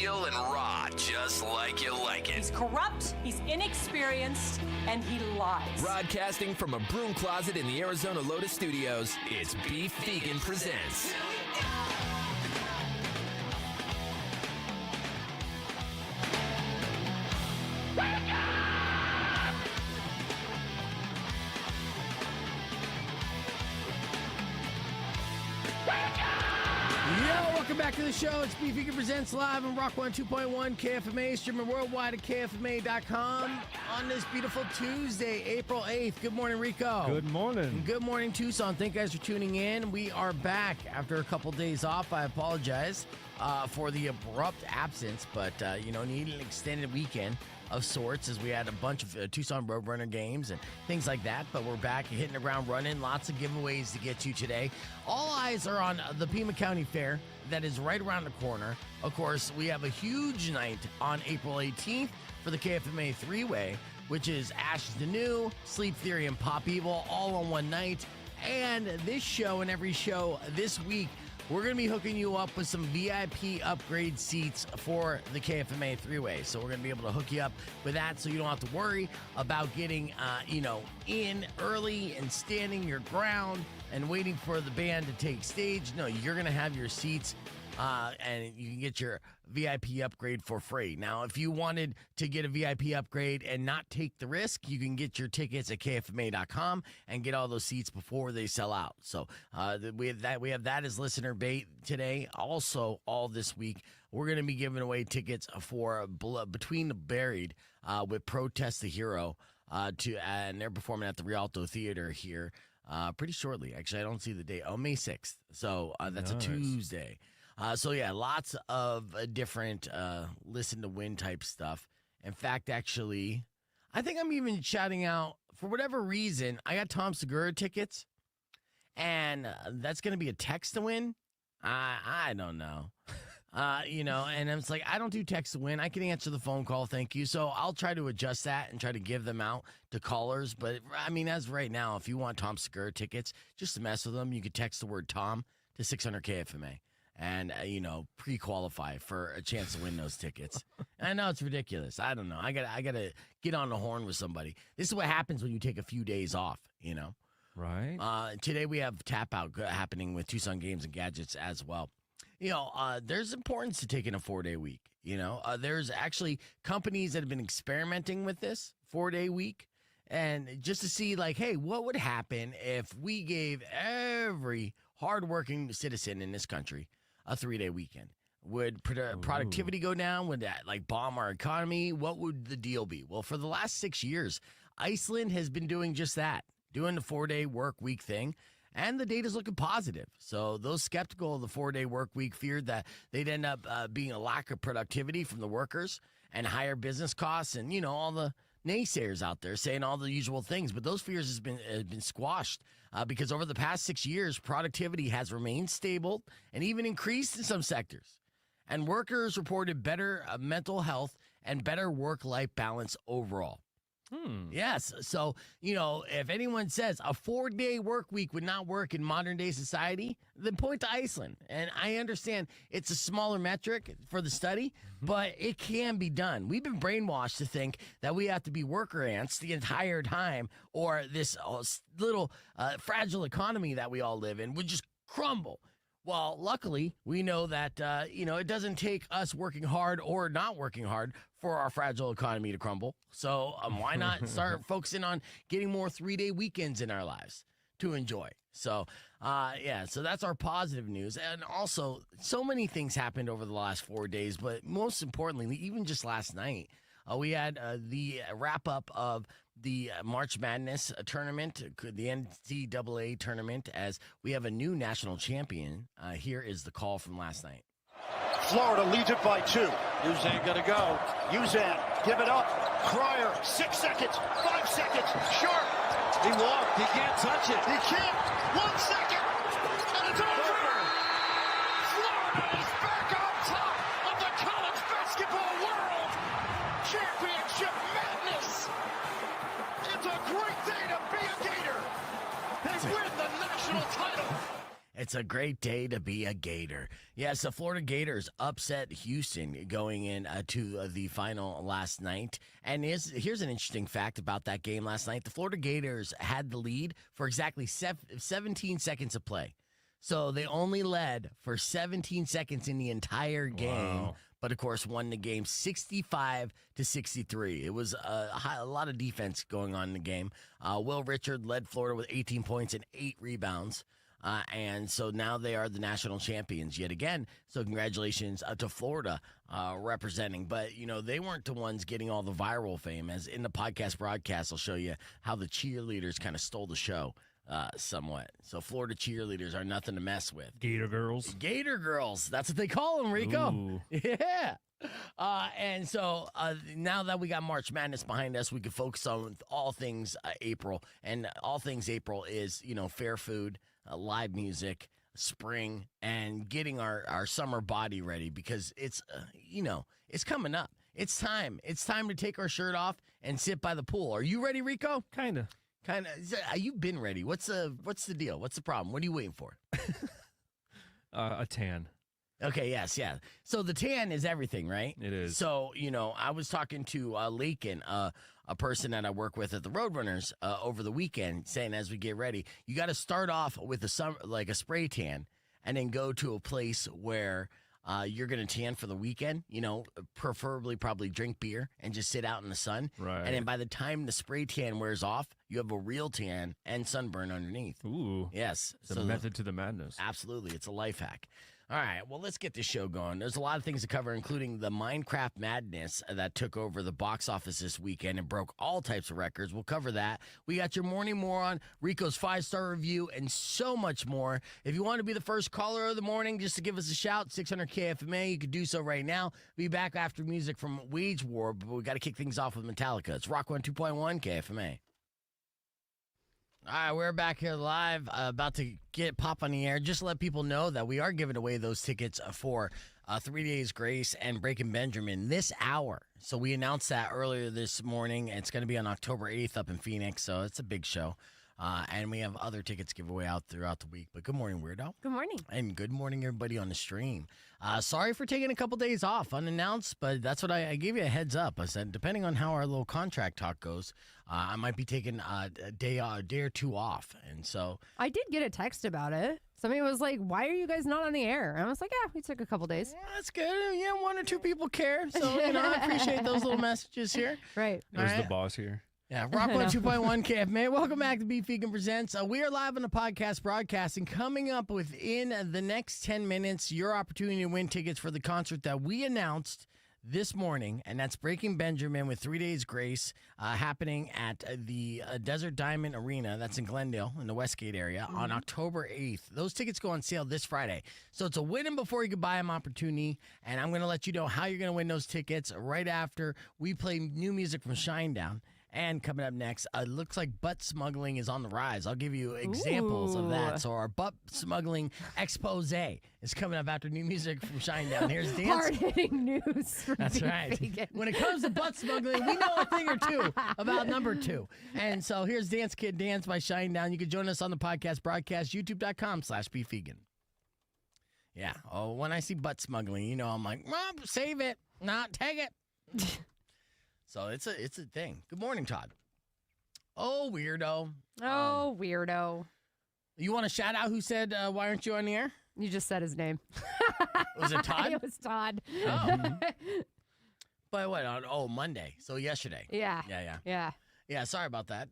real and raw, just like you like it. He's corrupt, he's inexperienced, and he lies. Broadcasting from a broom closet in the Arizona Lotus Studios, it's Beef Vegan Presents. Welcome back to the show. It's Beef Vegan Presents live on Rock 102.1 KFMA, streaming worldwide at KFMA.com on this beautiful Tuesday, April 8th. Good morning, Rico. Good morning. Good morning, Tucson. Thank you guys for tuning in. We are back after a couple days off. I apologize for the abrupt absence, but, need an extended weekend of sorts as we had a bunch of Tucson Roadrunner games and things like that, but we're back hitting the ground running. Lots of giveaways to get to today. All eyes are on the Pima County Fair that is right around the corner. Of course, we have a huge night on April 18th for the KFMA three-way, which is Ashes to New, Sleep Theory, and Pop Evil all on one night. And this show and every show this week, we're going to be hooking you up with some VIP upgrade seats for the KFMA three-way. So we're going to be able to hook you up with that so you don't have to worry about getting, in early and standing your ground and waiting for the band to take stage. No, you're going to have your seats and you can get your VIP upgrade for free. Now, if you wanted to get a VIP upgrade and not take the risk, you can get your tickets at KFMA.com and get all those seats before they sell out. So we have that as listener bait today. Also, all this week, we're going to be giving away tickets for Between the Buried with Protest the Hero, and they're performing at the Rialto Theater here pretty shortly. Actually, I don't see the date. Oh, May 6th. So that's nice. A Tuesday. Lots of different listen to win type stuff. In fact, actually, I think I'm even shouting out, for whatever reason, I got Tom Segura tickets, and that's going to be a text to win. I don't know. And it's like, I don't do text to win. I can answer the phone call, thank you. So I'll try to adjust that and try to give them out to callers. But, as right now, if you want Tom Segura tickets, just to mess with them, you could text the word Tom to 600 KFMA. And, pre-qualify for a chance to win those tickets. And I know it's ridiculous. I don't know. I gotta get on the horn with somebody. This is what happens when you take a few days off, Right. Today we have Tap Out happening with Tucson Games and Gadgets as well. There's importance to taking a 4-day week. There's actually companies that have been experimenting with this 4-day week. And just to see, hey, what would happen if we gave every hardworking citizen in this country a 3-day weekend? Would productivity go down? Would that bomb our economy? What would the deal be? Well, for the last 6 years, Iceland has been doing just that, doing the 4-day work week thing, and the data's looking positive. So those skeptical of the 4-day work week feared that they'd end up being a lack of productivity from the workers and higher business costs, and all the naysayers out there saying all the usual things. But those fears have been squashed. Because over the past 6 years, productivity has remained stable and even increased in some sectors. And workers reported better mental health and better work-life balance overall. Yes. So, if anyone says a 4-day work week would not work in modern-day society, then point to Iceland. And I understand it's a smaller metric for the study, but it can be done. We've been brainwashed to think that we have to be worker ants the entire time, or this little fragile economy that we all live in would just crumble. Well, luckily, we know that, it doesn't take us working hard or not working hard for our fragile economy to crumble. So why not start focusing on getting more 3-day weekends in our lives to enjoy? So, so that's our positive news. And also, so many things happened over the last 4 days, but most importantly, even just last night, we had the wrap-up of the March Madness tournament, the NCAA tournament, as we have a new national champion. Here is the call from last night. Florida leads it by 2. Uzan gonna go. Uzan, give it up. Cryer, 6 seconds, 5 seconds, sharp. He walked, he can't touch it. He can't. 1 second, and it's over. Florida is back on top of the college basketball world. Championship madness. It's a great day to be a Gator. They win the national title. It's a great day to be a Gator. Yes, the Florida Gators upset Houston going in to the final last night. And here's an interesting fact about that game last night. The Florida Gators had the lead for exactly 17 seconds of play. So they only led for 17 seconds in the entire game. Wow. But, of course, won the game 65-63. It was a lot of defense going on in the game. Will Richard led Florida with 18 points and 8 rebounds. And so now they are the national champions yet again. So congratulations to Florida representing. But, you know, they weren't the ones getting all the viral fame. As in the podcast broadcast, I'll show you how the cheerleaders kind of stole the show. Somewhat. So Florida cheerleaders are nothing to mess with. Gator girls. Gator girls. That's what they call them, Rico. Ooh. Yeah. And so now that we got March Madness behind us, we can focus on all things April. And all things April is, you know, fair food, live music, spring, and getting our summer body ready because it's, you know, it's coming up. It's time. It's time to take our shirt off and sit by the pool. Are you ready, Rico? Kind of. You've been ready. What's the deal? What's the problem? What are you waiting for? A tan. Okay, yes, yeah. So the tan is everything, right? It is. So, you know, I was talking to Lakin, a person that I work with at the Roadrunners over the weekend, saying as we get ready, you got to start off with a spray tan and then go to a place where you're going to tan for the weekend, you know, preferably probably drink beer and just sit out in the sun. Right. And then by the time the spray tan wears off, you have a real tan and sunburn underneath. Ooh. Yes. It's a method to the madness. Absolutely. It's a life hack. All right, well, let's get this show going. There's a lot of things to cover, including the Minecraft madness that took over the box office this weekend and broke all types of records. We'll cover that. We got your Morning Moron, Rico's 5-star review, and so much more. If you want to be the first caller of the morning, just to give us a shout, 600 KFMA, you can do so right now. Be back after music from Wage War, but we got to kick things off with Metallica. It's Rock 102.1 KFMA. All right, we're back here live, about to get pop on the air. Just to let people know that we are giving away those tickets for 3 Days Grace and Breaking Benjamin this hour. So we announced that earlier this morning. It's going to be on October 8th up in Phoenix, so it's a big show. And we have other tickets giveaway out throughout the week. But good morning, Weirdo. Good morning. And good morning, everybody on the stream. Sorry for taking a couple days off unannounced, but that's what I gave you a heads up. I said, depending on how our little contract talk goes, I might be taking a day or two off. And so I did get a text about it. Somebody was like, why are you guys not on the air? And I was like, yeah, we took a couple days. yeah, that's good. Yeah, 1 or 2 people care. So, you know, I appreciate those little messages here. Right. There's All the right. boss here. Yeah, Rock 102.1 KFMA. Welcome back to Beef Vegan Presents. We are live on the podcast broadcasting. Coming up within the next 10 minutes, your opportunity to win tickets for the concert that we announced this morning, and that's Breaking Benjamin with 3 Days Grace happening at the Desert Diamond Arena. That's in Glendale in the Westgate area on October 8th. Those tickets go on sale this Friday. So it's a win them before you can buy them opportunity, and I'm going to let you know how you're going to win those tickets right after we play new music from Shinedown. And coming up next, it looks like butt smuggling is on the rise. I'll give you examples of that. So our butt smuggling expose is coming up after new music from Shinedown. Here's Dance. Hard-hitting news. From That's Beef right. Vegan. When it comes to butt smuggling, we know a thing or two about number 2. And so here's Dance Kid Dance by Shinedown. You can join us on the podcast broadcast, youtube.com/beefvegan. Yeah. Oh, when I see butt smuggling, you know, I'm like, Mom, save it. Not take it. So it's a thing. Good morning, Todd. Oh, weirdo. Oh, weirdo. You want to shout out who said, why aren't you on the air? You just said his name. Was it Todd? It was Todd. Oh. But what? Monday. So yesterday. Yeah. Yeah, sorry about that.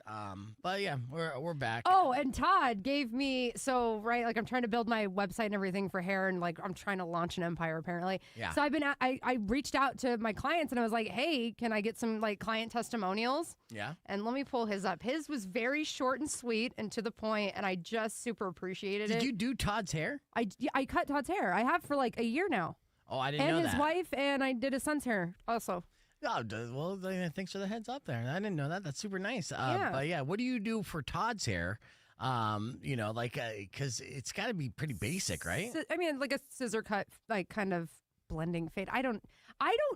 But yeah, we're back. Oh, and Todd gave me, like I'm trying to build my website and everything for hair, and like I'm trying to launch an empire apparently. Yeah. So I reached out to my clients and I was like, hey, can I get some like client testimonials? Yeah. And let me pull his up. His was very short and sweet and to the point, and I just super appreciated it. Did you do Todd's hair? I cut Todd's hair. I have for like a year now. Oh, I didn't know And that. his wife, and I did his son's hair also. Oh, well, thanks for the heads up there. I didn't know that. That's super nice. Yeah. But yeah, what do you do for Todd's hair? You know, like, because it's got to be pretty basic, right? I mean, like a scissor cut, like kind of blending fade. I don't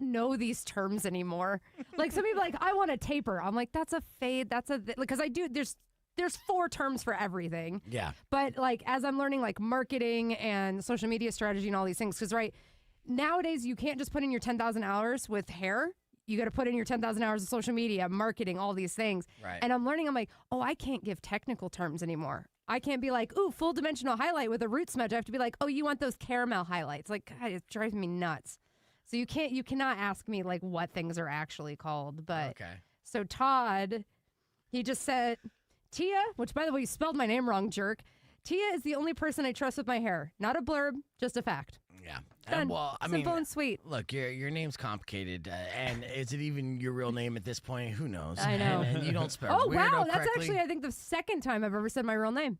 know these terms anymore. Like some people are like, I want a taper. I'm like, that's a fade. That's a, because I do, there's there's 4 terms for everything. Yeah. But like as I'm learning like marketing and social media strategy and all these things, because nowadays you can't just put in your 10,000 hours with hair. You got to put in your 10,000 hours of social media, marketing, all these things. Right. And I'm learning, I'm like, oh, I can't give technical terms anymore. I can't be like, ooh, full dimensional highlight with a root smudge. I have to be like, oh, you want those caramel highlights. Like, God, it drives me nuts. So you cannot ask me like what things are actually called. But Okay. So Todd, he just said, Tia, which by the way, you spelled my name wrong, jerk. Tia is the only person I trust with my hair. Not a blurb, just a fact. Yeah. Done. Well, I Simple mean, and sweet. look, your name's complicated, and is it even your real name at this point? Who knows? I know. And you don't spell Oh, Weirdo wow. That's correctly. actually, I think, the second time I've ever said my real name.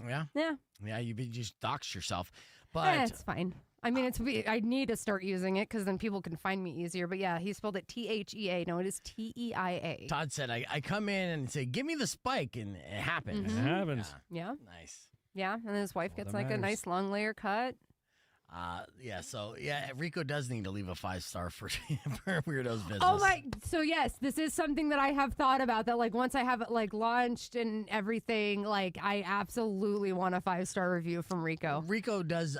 Yeah. Yeah. Yeah, you just doxed yourself. But It's fine. I mean, I need to start using it because then people can find me easier. But yeah, he spelled it Thea. No, it is Teia. Todd said, I come in and say, give me the spike, and it happens. Mm-hmm. It happens. Yeah. Nice. Yeah. And then his wife All gets that like a matters. nice long layer cut. So Rico does need to leave a 5-star for Weirdo's business. Oh my! So yes, this is something that I have thought about. That like once I have it like launched and everything, like I absolutely want a 5-star review from Rico. Rico does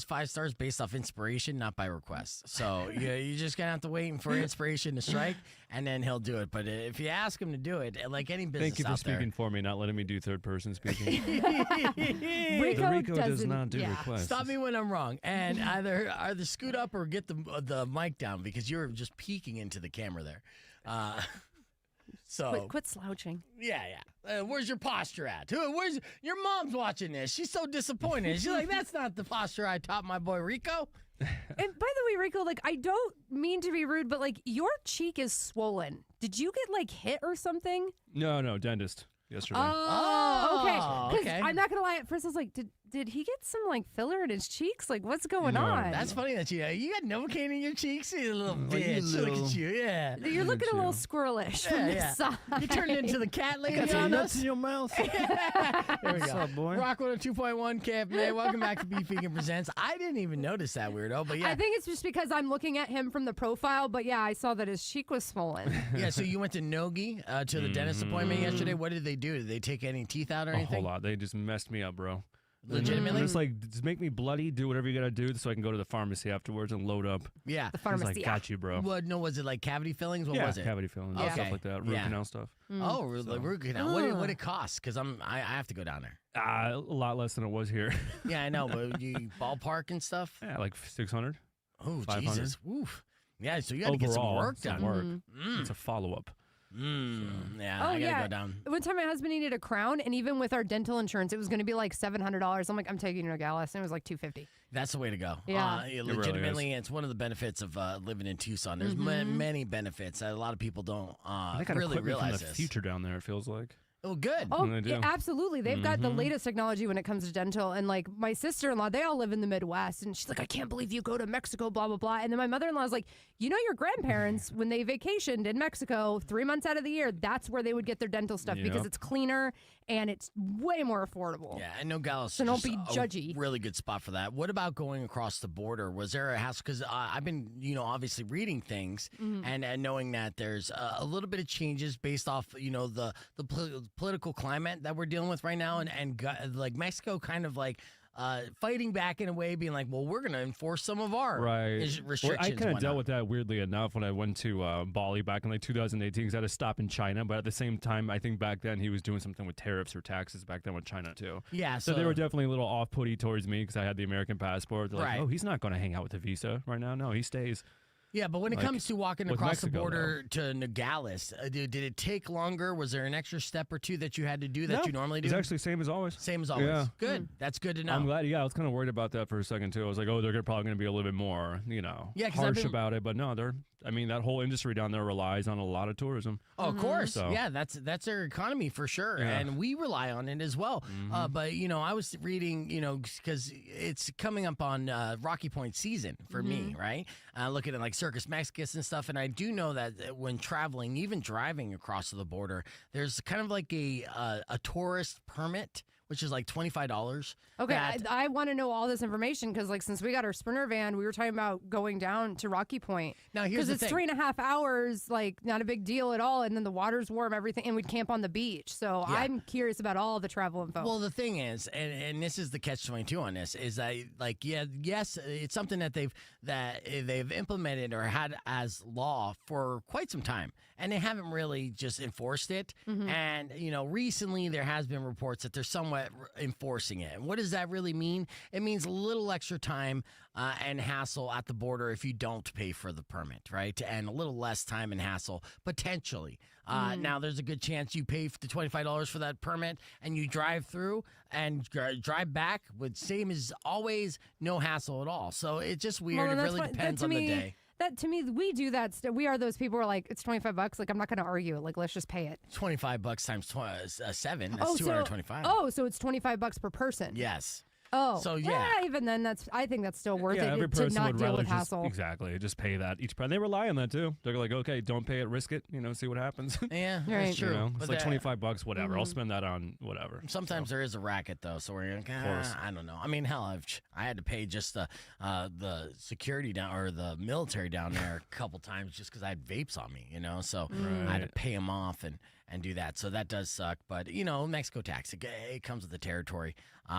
5 stars based off inspiration, not by request. So you just gonna have to wait for inspiration to strike, and then he'll do it. But if you ask him to do it, like any business Thank you for out there, speaking for me, not letting me do third person speaking. Rico, The Rico does doesn't- not do yeah. requests. stop me when I'm wrong, and either scoot up or get the mic down because you're just peeking into the camera there. So Quit slouching. yeah. Where's your posture at? Where's your mom's watching this? She's so disappointed. She's like, that's not the posture I taught my boy Rico. And by the way, Rico, like I don't mean to be rude, but like your cheek is swollen. Did you get like hit or something? No, dentist yesterday. Oh, okay. Because okay. I'm not gonna lie. At first, I was like, did he get some like filler in his cheeks? Like, what's going No. on? That's funny that you got Novocaine in your cheeks, you little Like, you bitch. Look little- at you, yeah. You're looking a little too. squirrelish from the side. You turned into the cat lady Got some on nuts us. in your mouth. There we What's go. up, boy? Rock 2.1 KFMA. Welcome back to Beef Vegan Presents. I didn't even notice that, Weirdo, but yeah. I think it's just because I'm looking at him from the profile, but yeah, I saw that his cheek was swollen. Yeah, so you went to Nogi to the dentist appointment yesterday. What did they do? Did they take any teeth out or A whole anything? lot. They just messed me up, bro. Legitimately? Just like, just make me bloody, do whatever you gotta do so I can go to the pharmacy afterwards and load up. Yeah. The He's pharmacy. like, got you, bro. What? No, was it like cavity fillings? What yeah, was it? cavity fillings, Okay. stuff like that, root Yeah. canal stuff. Oh, root canal. What it cost? Because I have to go down there. A lot less than it was here. Yeah, I know, but you ballpark and stuff. Yeah, like 600. Oh, 500. Jesus. Oof. Yeah, so you got to get some Overall, work some done. work. It's a follow up. Yeah, Oh I gotta yeah. go down. One time, my husband needed a crown, and even with our dental insurance, it was going to be like $700. I'm like, I'm taking you to Gallus, and it was like $250. That's the way to go. Yeah. really Legitimately, it's one of the benefits of living in Tucson. There's many benefits that a lot of people don't They got really equipment realize from the this. future down there, it feels like. Oh, good. Oh, They do. yeah, absolutely. They've got the latest technology when it comes to dental. And like my sister-in-law, they all live in the Midwest. And she's like, I can't believe you go to Mexico, blah, blah, blah. And then my mother-in-law is like, you know, your grandparents, when they vacationed in Mexico 3 months out of the year, that's where they would get their dental stuff because Yep. it's cleaner and it's way more affordable. Yeah, and Nogales So is don't just be judgy. a really good spot for that. What about going across the border? Was there a hassle? Because I've been, obviously reading things and knowing that there's a little bit of changes based off, the political climate that we're dealing with right now, and like Mexico kind of like fighting back in a way, being like, well, we're going to enforce some of our restrictions. Well, I kind and of dealt whatnot. with that weirdly enough when I went to Bali back in like 2018 because I had to stop in China. But at the same time, I think back then he was doing something with tariffs or taxes back then with China too. Yeah, So they were definitely a little off-putty towards me because I had the American passport. They're like, Right. oh, he's not going to hang out with the visa right now. No, he stays. Yeah, but when it Like, comes to walking with across the Mexico, border to Nogales, did it take longer? Was there an extra step or two that you had to do that No, you normally do? It's actually same as always. Same as always. Yeah. Good. That's good to know. I'm glad. Yeah, I was kind of worried about that for a second too. I was like, oh, they're probably going to be a little bit more, Yeah, 'cause I've harsh been- about it. But no, that whole industry down there relies on a lot of tourism. Oh, of course. So- Yeah, that's their economy for sure. Yeah. And we rely on it as well. But, I was reading, because it's coming up on Rocky Point season for me, right? Looking at like Circus Mexicus and stuff. And I do know that when traveling, even driving across the border, there's kind of like a tourist permit which is like $25. Okay, I want to know all this information because, like, since we got our Sprinter van, we were talking about going down to Rocky Point. Now, here's the thing. Because it's 3.5 hours, like, not a big deal at all, and then the water's warm, everything, and we'd camp on the beach. So I'm curious about all the travel info. Well, the thing is, and this is the catch-22 on this, is that, like, yes, it's something that they've implemented or had as law for quite some time, and they haven't really just enforced it. And, recently there has been reports that they're somewhat enforcing it. And what does that really mean? It means a little extra time and hassle at the border if you don't pay for the permit, right? And a little less time and hassle, potentially. Now, there's a good chance you pay the $25 for that permit and you drive through and drive back with same as always, no hassle at all. So it's just weird. It really depends on the day. That to me, we do that. We are those people who are like, it's $25. Like, I'm not going to argue. Like, let's just pay it. $25 times 7. That's $225. So it's $25 per person. Yes. Oh, so yeah. Even then, I think that's still worth every it person to not would deal rather with hassle. Exactly, just pay that each time. They rely on that too. They're like, okay, don't pay it, risk it. See what happens. Yeah, right. that's true. It's like $25, whatever. I'll spend that on whatever. Sometimes there is a racket though, so we're like, I don't know. I mean, hell, I had to pay just the security down or the military down there a couple times just because I had vapes on me, So I had to pay them off and do that. So that does suck. But, Mexico tax, it comes with the territory.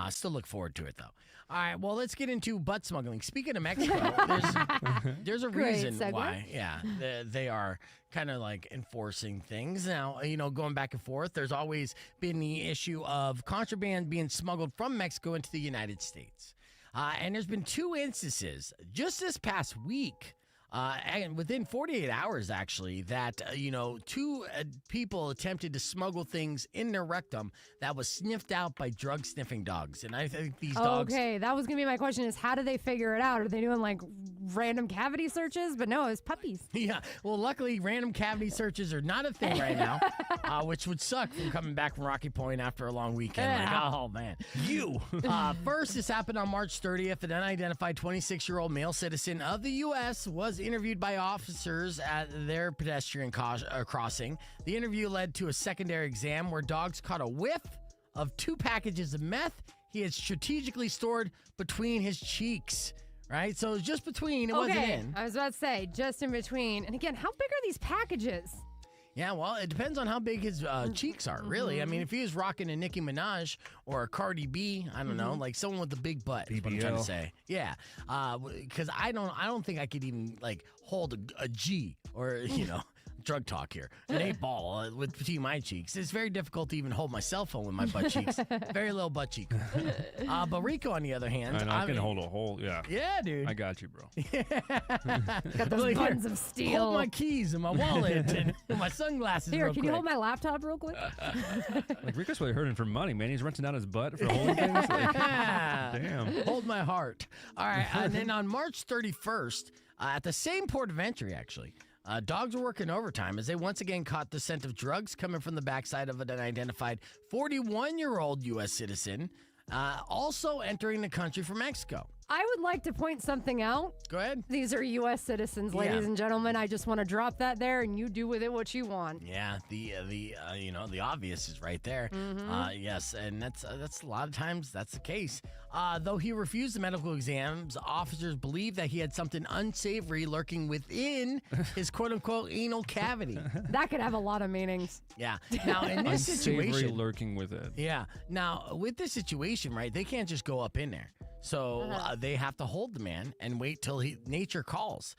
Still look forward to it, though. All right, well, let's get into butt smuggling. Speaking of Mexico, there's a reason why, they are kind of like enforcing things. Now, going back and forth, there's always been the issue of contraband being smuggled from Mexico into the United States. And there's been 2 instances just this past week. And within 48 hours, actually, that, 2 people attempted to smuggle things in their rectum that was sniffed out by drug-sniffing dogs. And I think these dogs... Okay, that was going to be my question is, how do they figure it out? Are they doing, like, random cavity searches? But no, it's puppies. Yeah, well, luckily, random cavity searches are not a thing right now, which would suck from coming back from Rocky Point after a long weekend. Like, oh, man. First, this happened on March 30th. An unidentified 26-year-old male citizen of the U.S. was interviewed by officers at their pedestrian crossing. The interview led to a secondary exam where dogs caught a whiff of 2 packages of meth he had strategically stored between his cheeks. Right? So it was just between, it wasn't in. I was about to say, just in between. And again, how big are these packages? Yeah, well, it depends on how big his cheeks are, really. I mean, if he was rocking a Nicki Minaj or a Cardi B, I don't know, like someone with a big butt, is what I'm trying to say. Yeah, because I don't think I could even, like, hold a G or, drug talk here. An 8-ball between my cheeks. It's very difficult to even hold my cell phone with my butt cheeks. Very little butt cheek. But Rico, on the other hand, I can hold a whole, Yeah, dude. I got you, bro. Got those buttons of steel. Hold my keys and my wallet and my sunglasses. Here, real can quick. you hold my laptop real quick? Like, Rico's really hurting for money, man. He's renting out his butt for holding things. Like, damn. Hold my heart. All right, and then on March 31st, at the same port of entry, actually, dogs were working overtime as they once again caught the scent of drugs coming from the backside of an unidentified 41-year-old U.S. citizen, also entering the country from Mexico. I would like to point something out. Go ahead. These are U.S. citizens, ladies and gentlemen. I just want to drop that there, and you do with it what you want. Yeah, the obvious is right there. Yes, and that's a lot of times that's the case. Though he refused the medical exams, officers believe that he had something unsavory lurking within his quote-unquote anal cavity. That could have a lot of meanings. Yeah. Now, in this Unsavory situation, lurking with it. Yeah. Now, with this situation, right, they can't just go up in there. So they have to hold the man and wait till nature calls.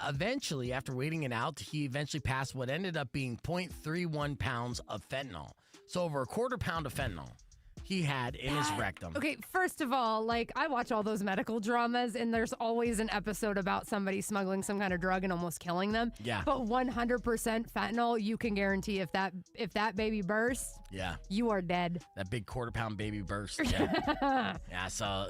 Eventually, after waiting it out, he eventually passed what ended up being 0.31 pounds of fentanyl. So over a quarter pound of fentanyl he had in his rectum. Okay, first of all, like, I watch all those medical dramas, and there's always an episode about somebody smuggling some kind of drug and almost killing them. Yeah. But 100% fentanyl, you can guarantee if that baby bursts, you are dead. That big quarter pound baby burst. Yeah. Yeah. So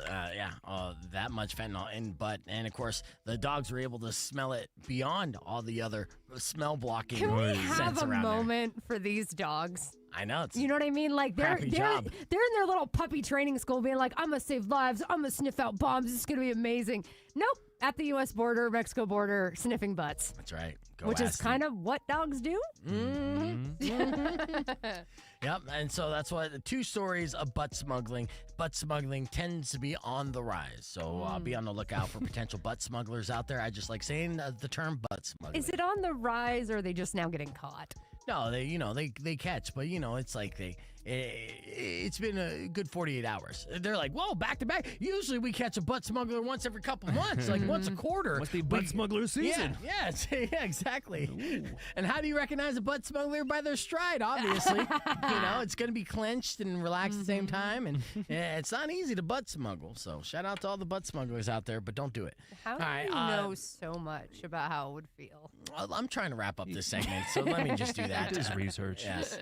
that much fentanyl in butt, and of course the dogs were able to smell it beyond all the other smell blocking Can we scents have a around moment for these dogs? I know. You know what I mean? Like, they're crappy in job. their little puppy training school being like, I'm going to save lives. I'm going to sniff out bombs. This is going to be amazing. Nope. At the U.S. border, Mexico border, sniffing butts. That's right. Which is kind of what dogs do. Yep, and so that's why the 2 stories of butt smuggling. Butt smuggling tends to be on the rise, so be on the lookout for potential butt smugglers out there. I just like saying the term butt smuggling. Is it on the rise, or are they just now getting caught? No, they catch, but it's like it's been a good 48 hours. They're like, whoa, back to back. Usually we catch a butt smuggler once every couple months, like once a quarter. Must be butt smuggler season. Yeah, exactly. Ooh. And how do you recognize a butt smuggler? By their stride, obviously. It's going to be clenched and relaxed at the same time, and it's not easy to butt smuggle. So shout out to all the butt smugglers out there, but don't do it. How do you know so much about how it would feel? I'm trying to wrap up this segment, so let me just do that. Just research. Yes.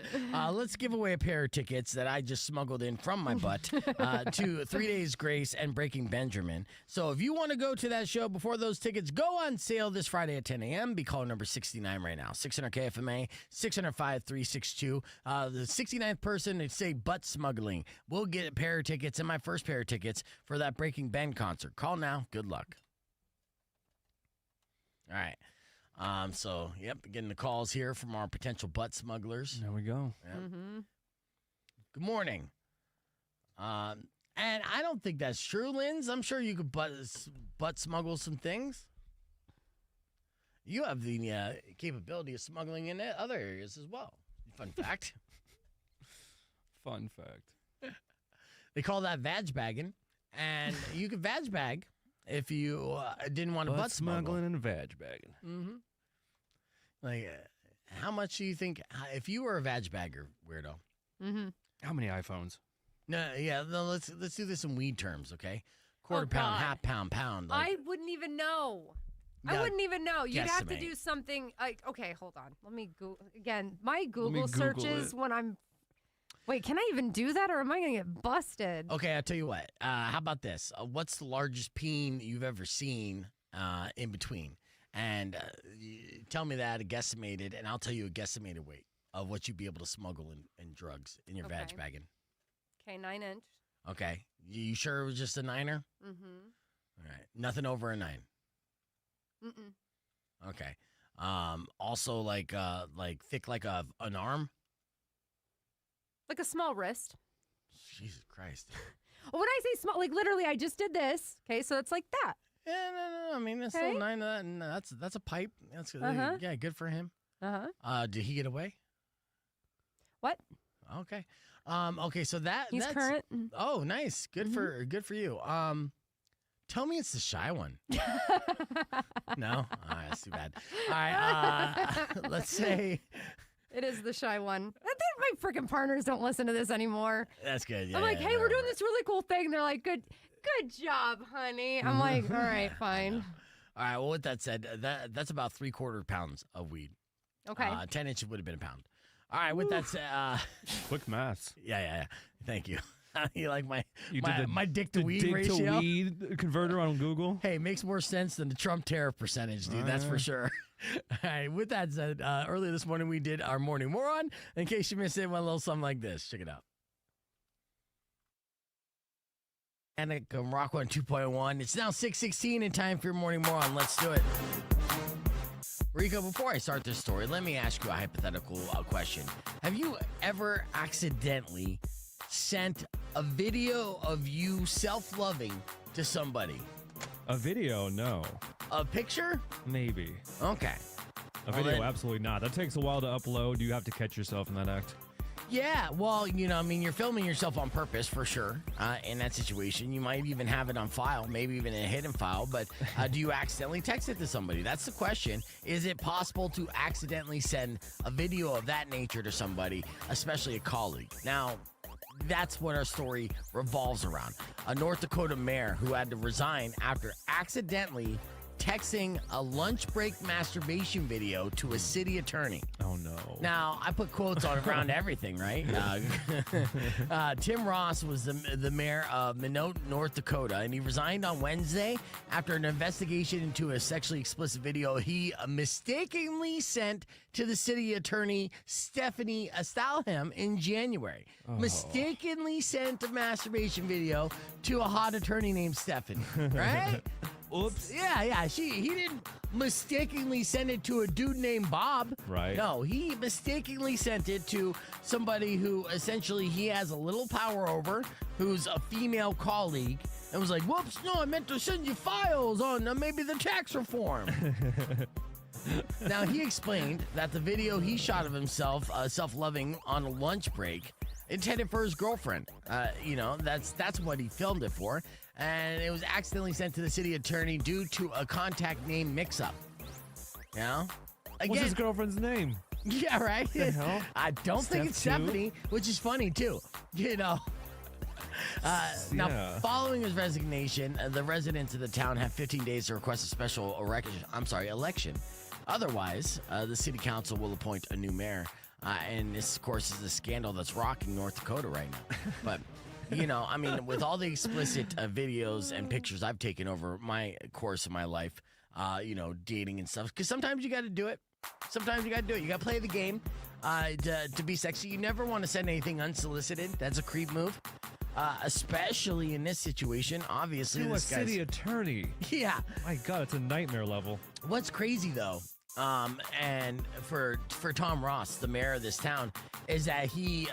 Let's give away a pair of tickets that I just smuggled in from my butt to 3 Days Grace and Breaking Benjamin. So if you want to go to that show before those tickets go on sale this Friday at 10 a.m., be caller number 69 right now. 600 KFMA, 605-362. The 69th person to say butt smuggling will get a pair of tickets and my first pair of tickets for that Breaking Ben concert. Call now. Good luck. All right. So, getting the calls here from our potential butt smugglers. There we go. Yep. Good morning. And I don't think that's true, Linz. I'm sure you could butt smuggle some things. You have the capability of smuggling in other areas as well. Fun fact. Fun fact. They call that vag bagging, and you could vag bag if you didn't want to butt smuggle. Smuggling and vag bagging. Mm-hmm. Like, how much do you think, if you were a vag bagger, Weirdo? Mm-hmm. How many iPhones? No, let's do this in weed terms, okay? Quarter pound, God. half pound. I wouldn't even know. Yeah, I wouldn't even know. You'd have to guesstimate. do something like, okay, hold on. Let me go again. My Google Google searches it. when I'm. Wait, can I even do that, or am I gonna get busted? Okay, I'll tell you what. How about this? What's the largest peen you've ever seen in between? And tell me that, guesstimated, and I'll tell you a guesstimated weight of what you'd be able to smuggle in drugs in your vag bagging. Okay, 9 inch. Okay. You sure it was just a 9er? Mm-hmm. All right. Nothing over a 9. Mm-mm. Okay. Also like thick like an arm? Like a small wrist. Jesus Christ. When I say small, like literally, I just did this. Okay, so it's like that. Yeah, no. I mean, that's Okay. still 9 of that, and that's a pipe. That's yeah, good for him. Uh-huh. Did he get away? What? Okay. Okay, so He's that's current. Oh, nice. Good for you. Tell me it's the shy one. No? All right, that's too bad. All right, let's say It is the shy one. I think my freaking partners don't listen to this anymore. that's good. Yeah, I'm like, hey, no, we're doing this really cool thing. They're like, good job, honey. I'm like, all right, fine. All right, well, with that said, that's about 3/4 pounds of weed. Okay. 10 inches would have been a pound. All right, with that said, Quick maths. yeah. Thank you. You like my You did my dick to the weed dick ratio? to weed converter on Google. Hey, it makes more sense than the Trump tariff percentage, dude. That's for sure. All right, with that said, earlier this morning we did our morning moron. In case you missed it, went a little something like this. Check it out. And it can rock one 2.1. It's now 6:16 and time for your morning moron. Let's do it. Rico, before I start this story, let me ask you a hypothetical question. Have you ever accidentally sent a video of you self-loving to somebody? A video? No. A picture? Maybe. Okay. A Well, video? then- Absolutely not. That takes a while to upload. You have to catch yourself in that act. Yeah, well, you're filming yourself on purpose for sure. In that situation, you might even have it on file, maybe even in a hidden file. But do you accidentally text it to somebody? That's the question. Is it possible to accidentally send a video of that nature to somebody, especially a colleague? Now, that's what our story revolves around. A North Dakota mayor who had to resign after accidentally texting a lunch break masturbation video to a city attorney. Oh, no. Now, I put quotes on around everything, right? Tim Ross was the mayor of Minot, North Dakota, and he resigned on Wednesday after an investigation into a sexually explicit video he mistakenly sent to the city attorney, Stephanie Stalham, in January. Mistakenly sent a masturbation video to a hot attorney named Stephanie, right? Oops. Yeah. He didn't mistakenly send it to a dude named Bob. Right. No, he mistakenly sent it to somebody who essentially he has a little power over, who's a female colleague, and was like, whoops, no, I meant to send you files on maybe the tax reform. Now, he explained that the video he shot of himself self-loving on a lunch break intended for his girlfriend. That's what he filmed it for. And it was accidentally sent to the city attorney due to a contact name mix-up. You know? Again, What's his girlfriend's name? yeah, right? What the hell? I don't think it's Steph, too? Stephanie, which is funny, too. You know? Now, Yeah. following his resignation, the residents of the town have 15 days to request a special election. Otherwise, the city council will appoint a new mayor. And this, of course, is a scandal that's rocking North Dakota right now. But, with all the explicit videos and pictures I've taken over my course of my life, dating and stuff, because sometimes you got to do it. Sometimes you got to do it. You got to play the game to be sexy. You never want to send anything unsolicited. That's a creep move. Especially in this situation, obviously. To a this guy's city attorney. Yeah. My God, it's a nightmare level. What's crazy though, and for Tom Ross, the mayor of this town, is that he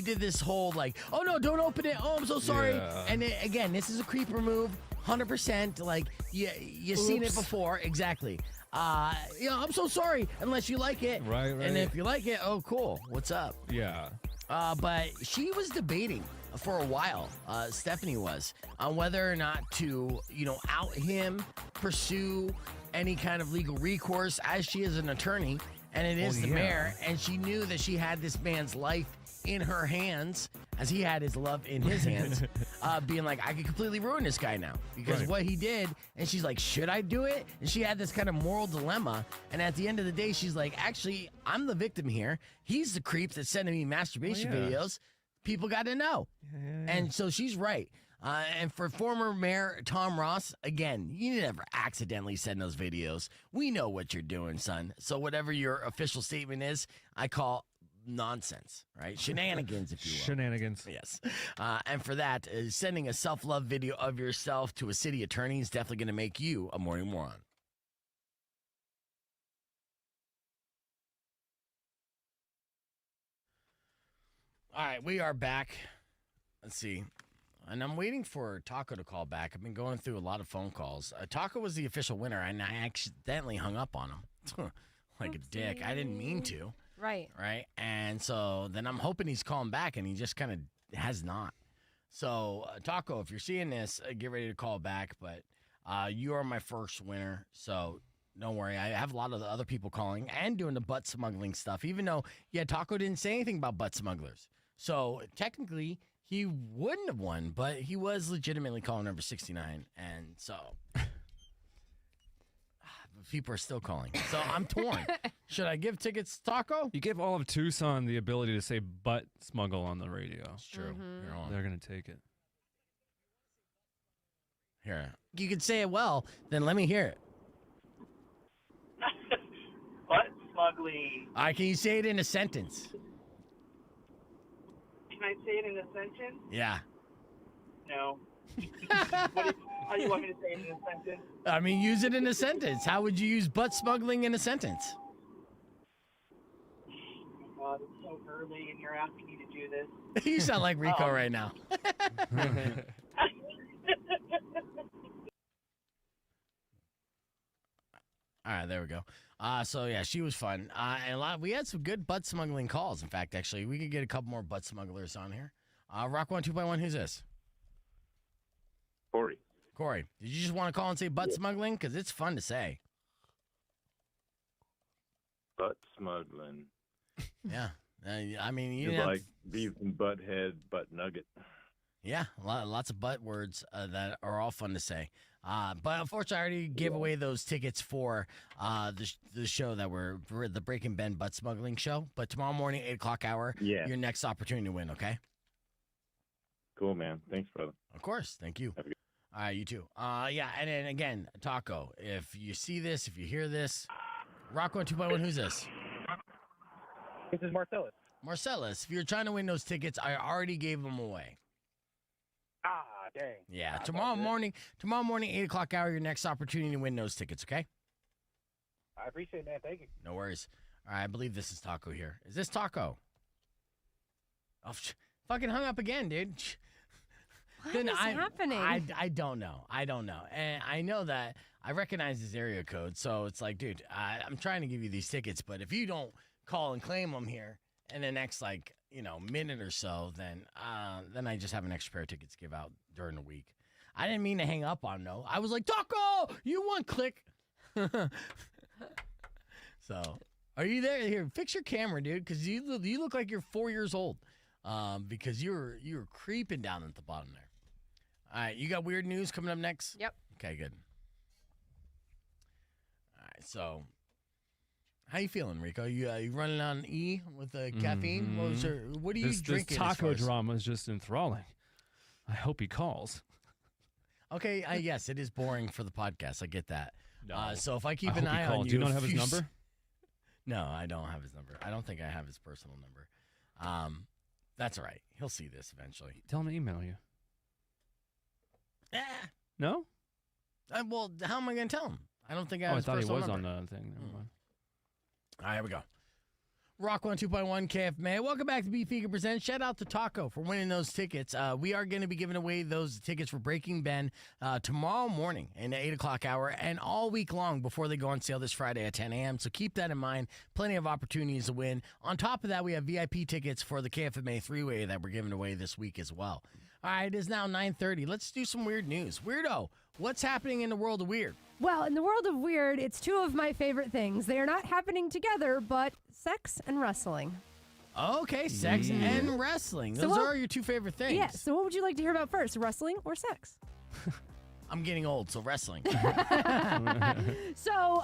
did this whole like, oh no, don't open it. Oh, I'm so sorry. Yeah. And again, this is a creeper move, 100%. Like you've seen it before, exactly. I'm so sorry. Unless you like it, Right. And if you like it, oh cool. What's up? Yeah. But she was debating for a while, Stephanie was, on whether or not to, out him, pursue any kind of legal recourse, as she is an attorney, and it is the mayor, and she knew that she had this man's life in her hands, as he had his love in his hands, being like, I could completely ruin this guy now, because of what he did, and she's like, should I do it? And she had this kind of moral dilemma, and at the end of the day, she's like, actually, I'm the victim here. He's the creep that's sending me masturbation videos. People got to know. And so she's right. And for former Mayor Tom Ross, again, you never accidentally send those videos. We know what you're doing, son. So whatever your official statement is, I call nonsense, right? Shenanigans, if you will. Shenanigans. Yes. And for that, sending a self-love video of yourself to a city attorney is definitely going to make you a morning moron. All right, we are back. Let's see. And I'm waiting for Taco to call back. I've been going through a lot of phone calls. Taco was the official winner, and I accidentally hung up on him. Like a dick. I didn't mean to. Right. Right? And so then I'm hoping he's calling back, and he just kind of has not. So, Taco, if you're seeing this, get ready to call back. But you are my first winner, so don't worry. I have a lot of the other people calling and doing the butt smuggling stuff, even though, Taco didn't say anything about butt smugglers. So technically, he wouldn't have won, but he was legitimately calling number 69. And so people are still calling. So I'm torn. Should I give tickets to Taco? You give all of Tucson the ability to say butt smuggle on the radio. It's true. You're on. They're going to take it. Here. You can say it well, then let me hear it. Butt smuggling. All right, can you say it in a sentence? Can I say it in a sentence? Yeah. No. How do you want me to say it in a sentence? I mean, use it in a sentence. How would you use butt smuggling in a sentence? God, it's so early and you're asking me to do this. You sound like Rico right now. All right, there we go. So yeah, she was fun. And we had some good butt smuggling calls. In fact, actually, we could get a couple more butt smugglers on here. Rock 1, 2.1, who's this? Corey, did you just want to call and say butt smuggling? Because it's fun to say. Butt smuggling. Yeah. I mean, you It's have, like beef and butt head, butt nugget. yeah, lots of butt words that are all fun to say. But unfortunately, I already gave away those tickets for the show that for the Breaking Ben butt smuggling show. But tomorrow morning, 8 o'clock hour, your next opportunity to win, okay? Cool, man. Thanks, brother. Of course. Thank you. Have a good- All right, you too. Yeah, and then again, Taco, if you see this, if you hear this, Rock 1, 2.1, who's this? This is Marcellus. Marcellus, if you're trying to win those tickets, I already gave them away. dang. Yeah, That's tomorrow all good. morning, 8 o'clock hour, your next opportunity to win those tickets, okay? I appreciate it, man. Thank you. No worries. All right, I believe this is Taco here. Is this Taco? Oh, fucking hung up again, dude. What is happening? I don't know. And I know that I recognize his area code, so it's like, dude, I'm trying to give you these tickets, but if you don't call and claim them here in the next, like, minute or so, then I just have an extra pair of tickets to give out during the week. I didn't mean to hang up on no. I was like, Taco, you want click. So, are you there? Here, fix your camera, dude, because you look like you're 4 years old, because you're creeping down at the bottom there. All right, you got weird news coming up next? Yep. Okay, good. All right, so how you feeling, Rico? You running on E with the caffeine? What are you drinking? This taco drama is just enthralling. I hope he calls. Okay, yes, it is boring for the podcast. I get that. No. So if I keep I an hope he eye calls. on you, Do you not have his number? No, I don't have his number. I don't think I have his personal number. That's all right. He'll see this eventually. Tell him to email you. Eh. No? Well, how am I going to tell him? I don't think I have I his thought he personal was number. on the thing. Never mind. All right, here we go. Rock 102.1 KFMA. Welcome back to Beef Eager Presents. Shout out to Taco for winning those tickets. We are going to be giving away those tickets for Breaking Ben tomorrow morning in the 8 o'clock hour and all week long before they go on sale this Friday at 10 a.m. So keep that in mind. Plenty of opportunities to win. On top of that, we have VIP tickets for the KFMA three-way that we're giving away this week as well. All right, it is now 9:30. Let's do some weird news. Weirdo, what's happening in the world of weird? Well, in the world of weird, it's two of my favorite things. They are not happening together, but sex and wrestling. Okay, sex and wrestling. Those are your two favorite things. Yeah, so what would you like to hear about first, wrestling or sex? I'm getting old, so wrestling. So,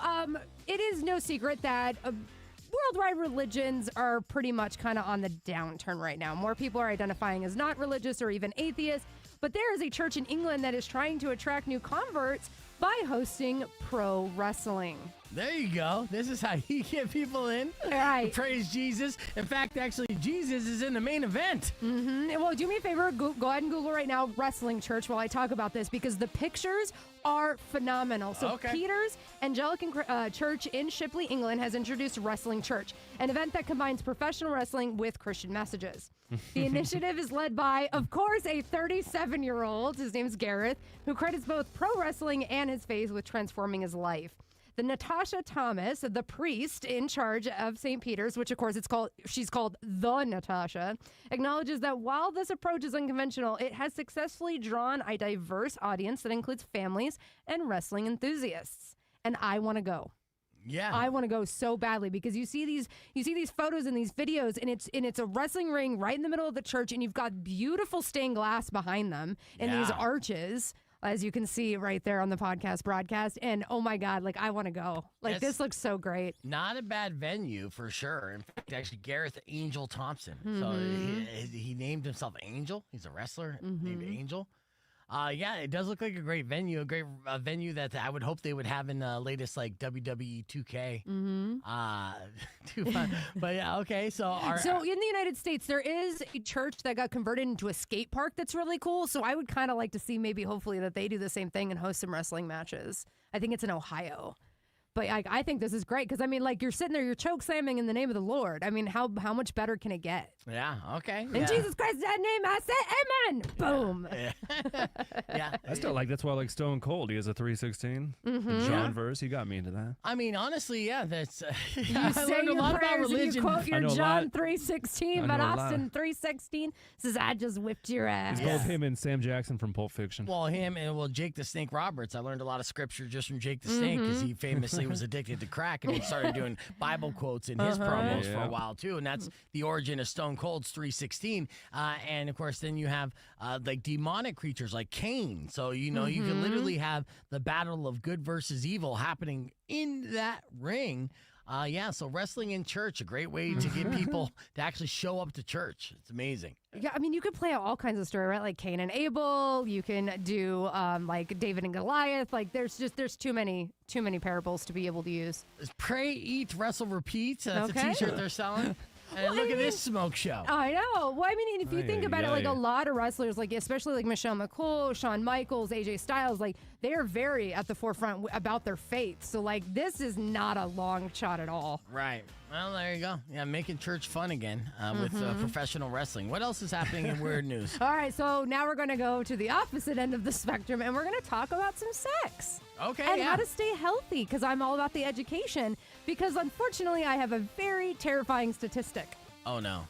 it is no secret that worldwide religions are pretty much kind of on the downturn right now. More people are identifying as not religious or even atheists, but there is a church in England that is trying to attract new converts by hosting pro wrestling. There you go. This is how you get people in. Right. Praise Jesus. In fact, actually, Jesus is in the main event. Mm-hmm. Well, do me a favor. Go ahead and Google right now wrestling church while I talk about this because the pictures are phenomenal. So Peter's Anglican Church in Shipley, England has introduced Wrestling Church, an event that combines professional wrestling with Christian messages. The initiative is led by, of course, a 37-year-old, his name's Gareth, who credits both pro wrestling and his faith with transforming his life. The Natasha Thomas, the priest in charge of St. Peter's, which of course she's called the Natasha, acknowledges that while this approach is unconventional, it has successfully drawn a diverse audience that includes families and wrestling enthusiasts. And I want to go. Yeah, I want to go so badly because you see these photos and these videos, and it's a wrestling ring right in the middle of the church, and you've got beautiful stained glass behind them and these arches, as you can see right there on the podcast broadcast. And oh my God, like I want to go. Like this looks so great. Not a bad venue for sure. In fact, actually, Gareth Angel Thompson. So he named himself Angel. He's a wrestler named Angel. Yeah, it does look like a great venue, a great venue that I would hope they would have in the latest like WWE 2K. Too fun. But yeah, okay. So in the United States, there is a church that got converted into a skate park that's really cool. So I would kind of like to see maybe hopefully that they do the same thing and host some wrestling matches. I think it's in Ohio. But I think this is great because, I mean, like, you're sitting there, you're choke slamming in the name of the Lord. I mean, how much better can it get? Yeah, okay. In Jesus Christ's name, I say amen. Boom. Yeah. I still like, that's why I like Stone Cold. He has a 316. The John verse. He got me into that. I mean, honestly, yeah, that's. You I say learned a your lot about prayers and religion. you quote your John 3:16, but know a lot. Austin 3:16 says, I just whipped your ass. It's both him and Sam Jackson from Pulp Fiction. Well, him and Jake the Snake Roberts. I learned a lot of scripture just from Jake the Snake because he famously was addicted to crack and he started doing Bible quotes in his promos for a while too, and that's the origin of Stone Cold's 3:16. And of course, then you have like demonic creatures like Cain. So you know you can literally have the battle of good versus evil happening in that ring. So wrestling in church, a great way to get people to actually show up to church. It's amazing. Yeah, I mean, you could play out all kinds of story, right? Like Cain and Abel. You can do like David and Goliath. Like there's too many parables to be able to use. Pray, eat, wrestle, repeat. That's a T-shirt they're selling. And look at this smoke show. I know. Well, I mean, if you think about it, like a lot of wrestlers, like especially like Michelle McCool, Shawn Michaels, AJ Styles, like they are very at the forefront about their faith. So like this is not a long shot at all. Right. Well, there you go. Yeah, making church fun again with professional wrestling. What else is happening in weird news? All right, so now we're going to go to the opposite end of the spectrum, and we're going to talk about some sex. Okay, and how to stay healthy, because I'm all about the education. Because unfortunately, I have a very terrifying statistic. Oh, no.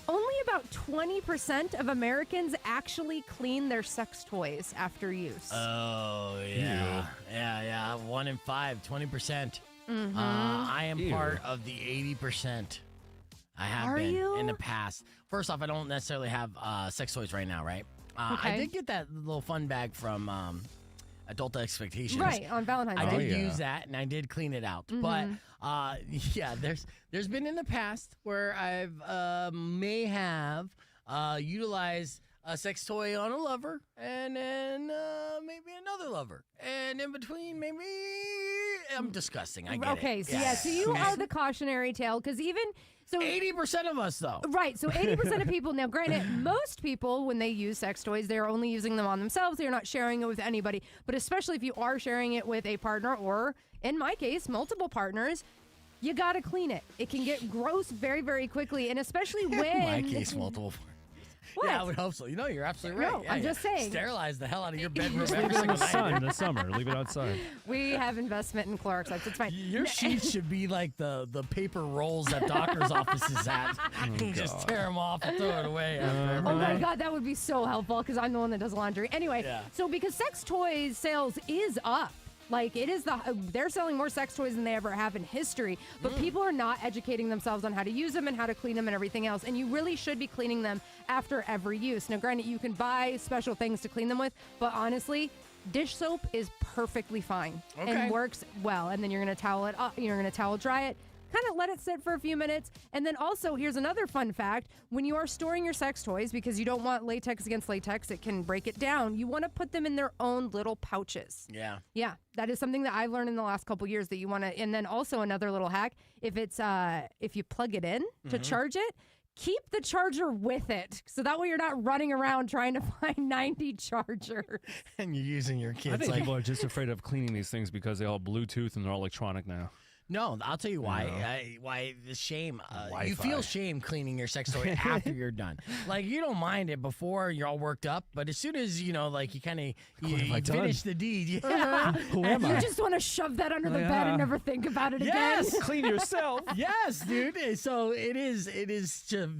Only about 20% of Americans actually clean their sex toys after use. Oh, yeah. Yeah. 1 in 5, 20%. I am part of the 80%. I have been in the past. First off, I don't necessarily have sex toys right now, right? I did get that little fun bag from Adult Expectations. Right, on Valentine's Day. I did use that, and I did clean it out. But, yeah, there's been in the past where I've may have utilized a sex toy on a lover, and then maybe another lover. And in between, maybe I'm disgusting. I get it. Okay, so you are the cautionary tale, because even... So 80% of us, though. Right. So 80% of people, now granted, most people, when they use sex toys, they're only using them on themselves. They're not sharing it with anybody. But especially if you are sharing it with a partner or, in my case, multiple partners, you got to clean it. It can get gross very, very quickly. And especially when... In my case, multiple partners. What? Yeah, I would hope so. You know, you're absolutely right. No, I'm just saying. Sterilize the hell out of your bedroom Leave every it in single the night. sun in the summer. Leave it outside. We have investment in Clorox wipes. It's fine. Your sheets should be like the paper rolls that doctor's offices have. You just tear them off and throw it away. After Oh my God, that would be so helpful because I'm the one that does laundry. Anyway, so because sex toys sales is up. Like it is they're selling more sex toys than they ever have in history, but people are not educating themselves on how to use them and how to clean them and everything else. And you really should be cleaning them after every use. Now, granted, you can buy special things to clean them with, but honestly, dish soap is perfecttly fine and works well. And then you're going to towel it up, you're going to towel dry it. Kind of let it sit for a few minutes. And then also, here's another fun fact. When you are storing your sex toys, because you don't want latex against latex, it can break it down, you want to put them in their own little pouches. Yeah. Yeah, that is something that I've learned in the last couple years that you want to, and then also another little hack, if it's, if you plug it in to charge it, keep the charger with it. So that way you're not running around trying to find 90 chargers. And you're using your kids I think like... people are just afraid of cleaning these things because they all Bluetooth and they're all electronic now. No, I'll tell you why. Why the shame. You feel shame cleaning your sex toy after you're done. Like you don't mind it before you're all worked up, but as soon as you kind of you finish the deed, Who am I? You just want to shove that under the bed and never think about it again. Clean yourself. Yes, dude. So it is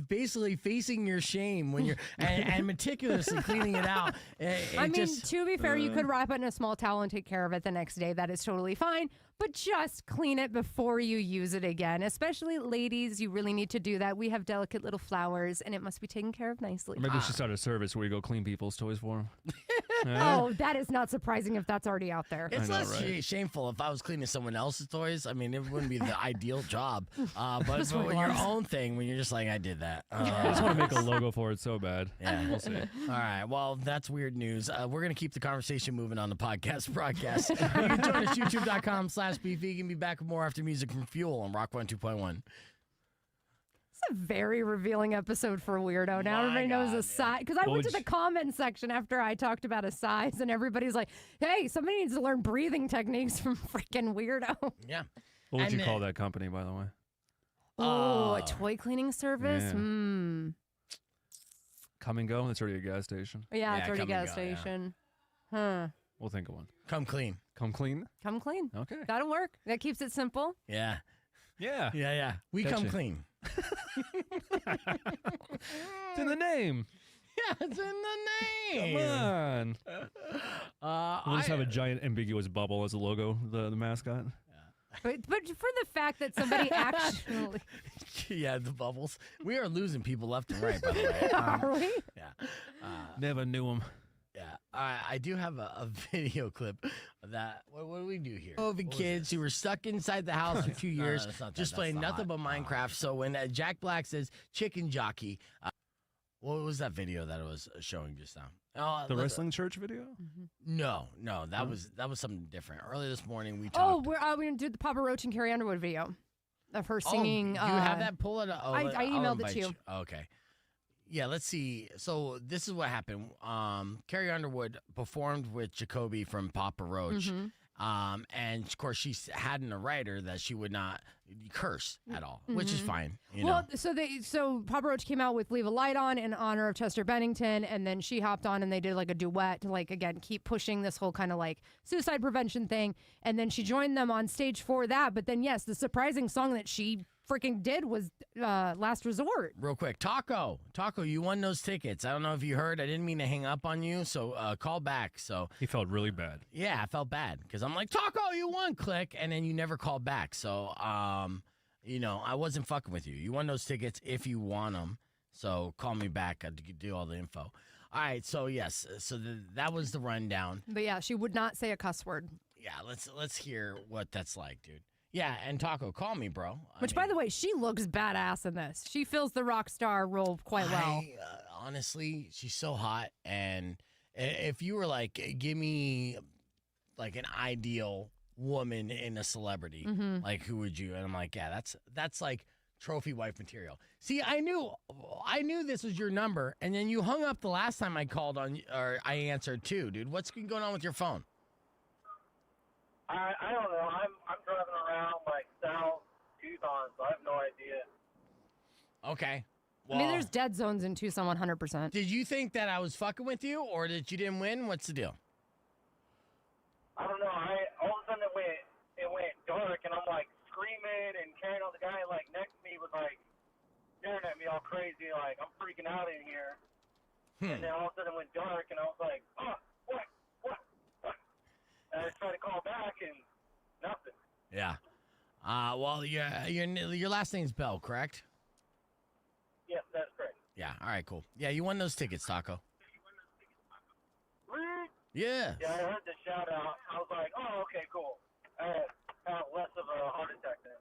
basically facing your shame when you're and meticulously cleaning it out. I mean, to be fair, you could wrap it in a small towel and take care of it the next day. That is totally fine. But just clean it before you use it again. Especially ladies, you really need to do that. We have delicate little flowers, and it must be taken care of nicely. Maybe we should start a service where you go clean people's toys for them. Oh, that is not surprising if that's already out there. It's less shameful if I was cleaning someone else's toys. I mean, it wouldn't be the ideal job. But when your own thing, when you're just like, I did that. I just want to make a logo for it so bad. Yeah, we'll see. All right. Well, that's weird news. We're going to keep the conversation moving on the podcast broadcast. You can join us, youtube.com/BeFegan. Be back with more after music from Fuel on Rock 102.1. It's a very revealing episode for Weirdo. Now everybody knows a size. Because I went to the comment section after I talked about a size, and everybody's like, hey, somebody needs to learn breathing techniques from freaking Weirdo. Yeah. What would you call that company, by the way? Oh, a toy cleaning service? Yeah. Come and Go? That's already a gas station. Yeah, it's already a gas station. Huh. We'll think of one. Come clean. Come clean? Come clean. Okay. That'll work. That keeps it simple. Yeah. Yeah. Yeah. We Gotcha. come clean. It's in the name. Yeah, it's in the name. Come on. We'll just have a giant ambiguous bubble as a logo, the mascot. But for the fact that somebody actually... Yeah, the bubbles. We are losing people left and right, by the way. Are we? Yeah. Never knew him. Yeah, I do have a video clip of that. What do we do here? COVID kids who were stuck inside the house for 2 years, just playing nothing but Minecraft. So when Jack Black says chicken jockey, what was that video that I was showing just now? The wrestling church video? No, that was something different. Earlier this morning we talked. Oh, we're going to do the Papa Roach and Carrie Underwood video. of her singing. Oh, you have that? Pull it up. Oh, I I'll emailed it invite to you. Okay. Yeah, let's see. So this is what happened. Carrie Underwood performed with Jacoby from Papa Roach. And of course, she had in a writer that she would not curse at all, which is fine. You know? So Papa Roach came out with "Leave a Light On" in honor of Chester Bennington, and then she hopped on and they did like a duet to like again keep pushing this whole kind of like suicide prevention thing. And then she joined them on stage for that. But then yes, the surprising song that she freaking did was "Last Resort." Real quick, Taco, you won those tickets. I don't know if you heard. I didn't mean to hang up on you, so call back. So He felt really bad. yeah, I felt bad because I'm like, Taco, you won, click, and then you never called back. So you know, I wasn't fucking with you. You won those tickets if you want them. So call me back. I could do all the info. All right, so yes, so that was the rundown. But yeah, she would not say a cuss word. Yeah, let's hear what that's like, dude. Yeah, and Taco, call me, bro. Which, by the way, she looks badass in this. She fills the rock star role quite well. Honestly, she's so hot. And if you were like, give me like an ideal woman in a celebrity, like who would you? And I'm like, yeah, that's like trophy wife material. See, I knew this was your number, and then you hung up the last time I called on, or I answered too, dude. What's going on with your phone? I don't know. I'm driving around like South Tucson, so I have no idea. Okay. Well, I mean, there's dead zones in Tucson 100%. Did you think that I was fucking with you, or that you didn't win? What's the deal? I don't know. All of a sudden it went dark, and I'm like screaming and carrying on. The guy like next to me was like staring at me all crazy, like I'm freaking out in here. And then all of a sudden it went dark, and I was like, oh, what? And I tried to call back, and nothing. Yeah. Well, your last name's Bell, correct? Yes, that's correct. Yeah. All right. Cool. Yeah, you won those tickets, Taco. Really? Yeah. Yeah, I heard the shout out. I was like, oh, okay, cool. I had less of a heart attack then.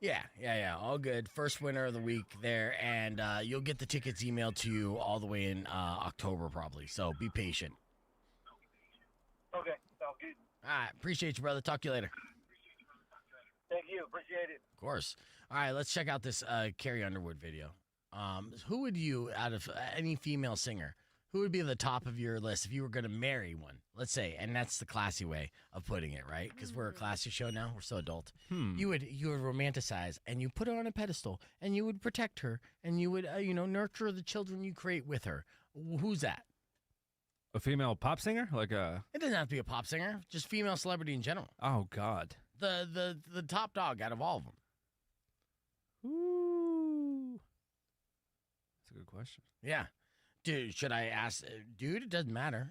Yeah. All good. First winner of the week there, and you'll get the tickets emailed to you all the way in October probably. So be patient. Okay, sounds good. All right. Appreciate you, brother. Talk to you later. Thank you. Appreciate it. Of course. All right. Let's check out this Carrie Underwood video. Who would you, out of any female singer, who would be at the top of your list if you were going to marry one? Let's say, and that's the classy way of putting it, right? Because we're a classy show now. We're so adult. You would romanticize, and you put her on a pedestal, and you would protect her, and you would nurture the children you create with her. Who's that? A female pop singer? Like a... It doesn't have to be a pop singer. Just female celebrity in general. Oh, God. The top dog out of all of them. Ooh. That's a good question. Yeah. Dude, should I ask? Dude, it doesn't matter.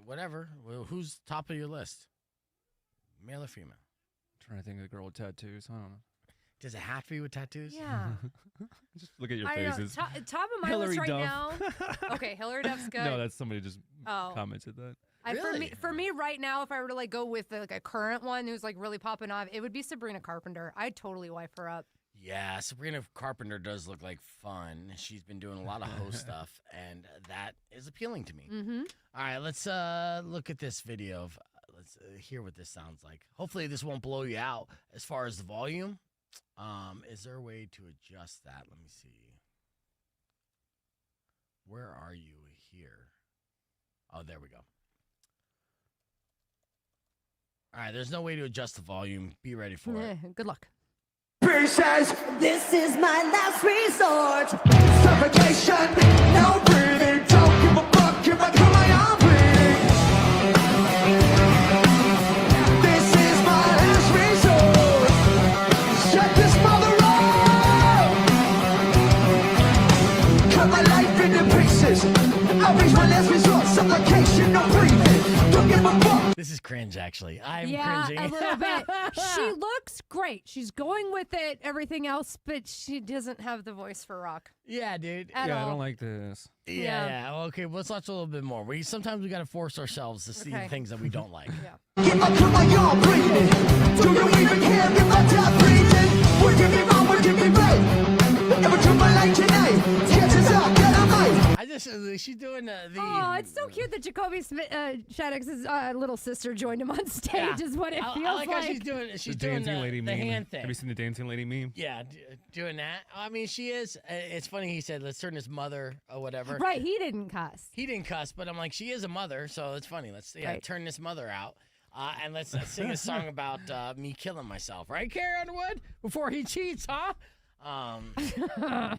Whatever. Well, who's top of your list? Male or female? I'm trying to think of a girl with tattoos. I don't know. Does it have to be with tattoos? Yeah. Just look at your I don't know. faces. Top of my Hillary list right Duff. now. Okay, Hillary Duff's good. No, that's somebody just Oh. commented that. Really? For me right now, if I were to like go with like a current one who's like really popping off, it would be Sabrina Carpenter. I'd totally wife her up. Yeah, Sabrina Carpenter does look like fun. She's been doing a lot of host stuff, and that is appealing to me. Mm-hmm. All right, let's look at this video. Let's hear what this sounds like. Hopefully this won't blow you out as far as the volume. Is there a way to adjust that? Let me see. Where are you here? Oh, there we go. All right, there's no way to adjust the volume. Be ready for it. Good luck. Says, this is my last resort. Suffocation, no breathing. Don't give a fuck if I come my own bleeding. This is my last resort. Shut this mother up. Cut my life into pieces. I'll reach my last resort. Suffocation, no breathing. Don't give a fuck. This is cringe, actually. I'm yeah, cringing. a little bit. She looks great. She's going with it, everything else, but she doesn't have the voice for rock. Yeah, dude. At all. I don't like this. Yeah. Okay, well, let's watch a little bit more. Sometimes we got to force ourselves to see the things that we don't like. Yeah. Give up to my own breathing. Do you even care if I die breathing? Would give me wrong, would give me right? Never took my life tonight. Chances are that I might. I just she's doing the. Oh, it's so cute that Jacoby Shaddix's little sister joined him on stage. Yeah. Is what it feels I like how she's doing. She's The doing dancing lady the meme. hand thing. Have you seen the dancing lady meme? Yeah, doing that. I mean, she is. It's funny. He said, "Let's turn his mother or whatever." Right, he didn't cuss. He didn't cuss, but I'm like, she is a mother, so it's funny. Let's Right. turn this mother out. And let's sing a song about me killing myself, right, Carrie Underwood? Before he cheats, huh? All right.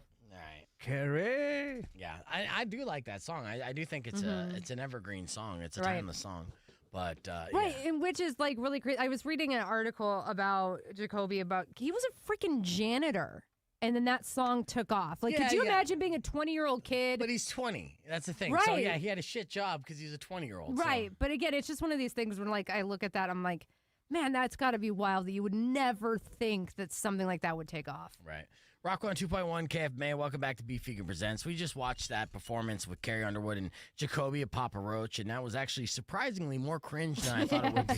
Carrie. Yeah, I do like that song. I do think it's it's an evergreen song. It's a Right. timeless song. But Right, yeah. and which is like really crazy. I was reading an article about Jacoby he was a freaking janitor. And then that song took off. Like, Yeah, could you yeah. imagine being a 20-year-old kid? But he's 20. That's the thing. So Right. yeah, he had a shit job because he's a 20-year-old. Right. But again, it's just one of these things when like I look at that, I'm like, man, that's got to be wild that you would never think that something like that would take off. Right. Rock 102.1 KFMA, welcome back to Beef Vegan Presents. We just watched that performance with Carrie Underwood and Jacoby of Papa Roach, and that was actually surprisingly more cringe than I thought it would be.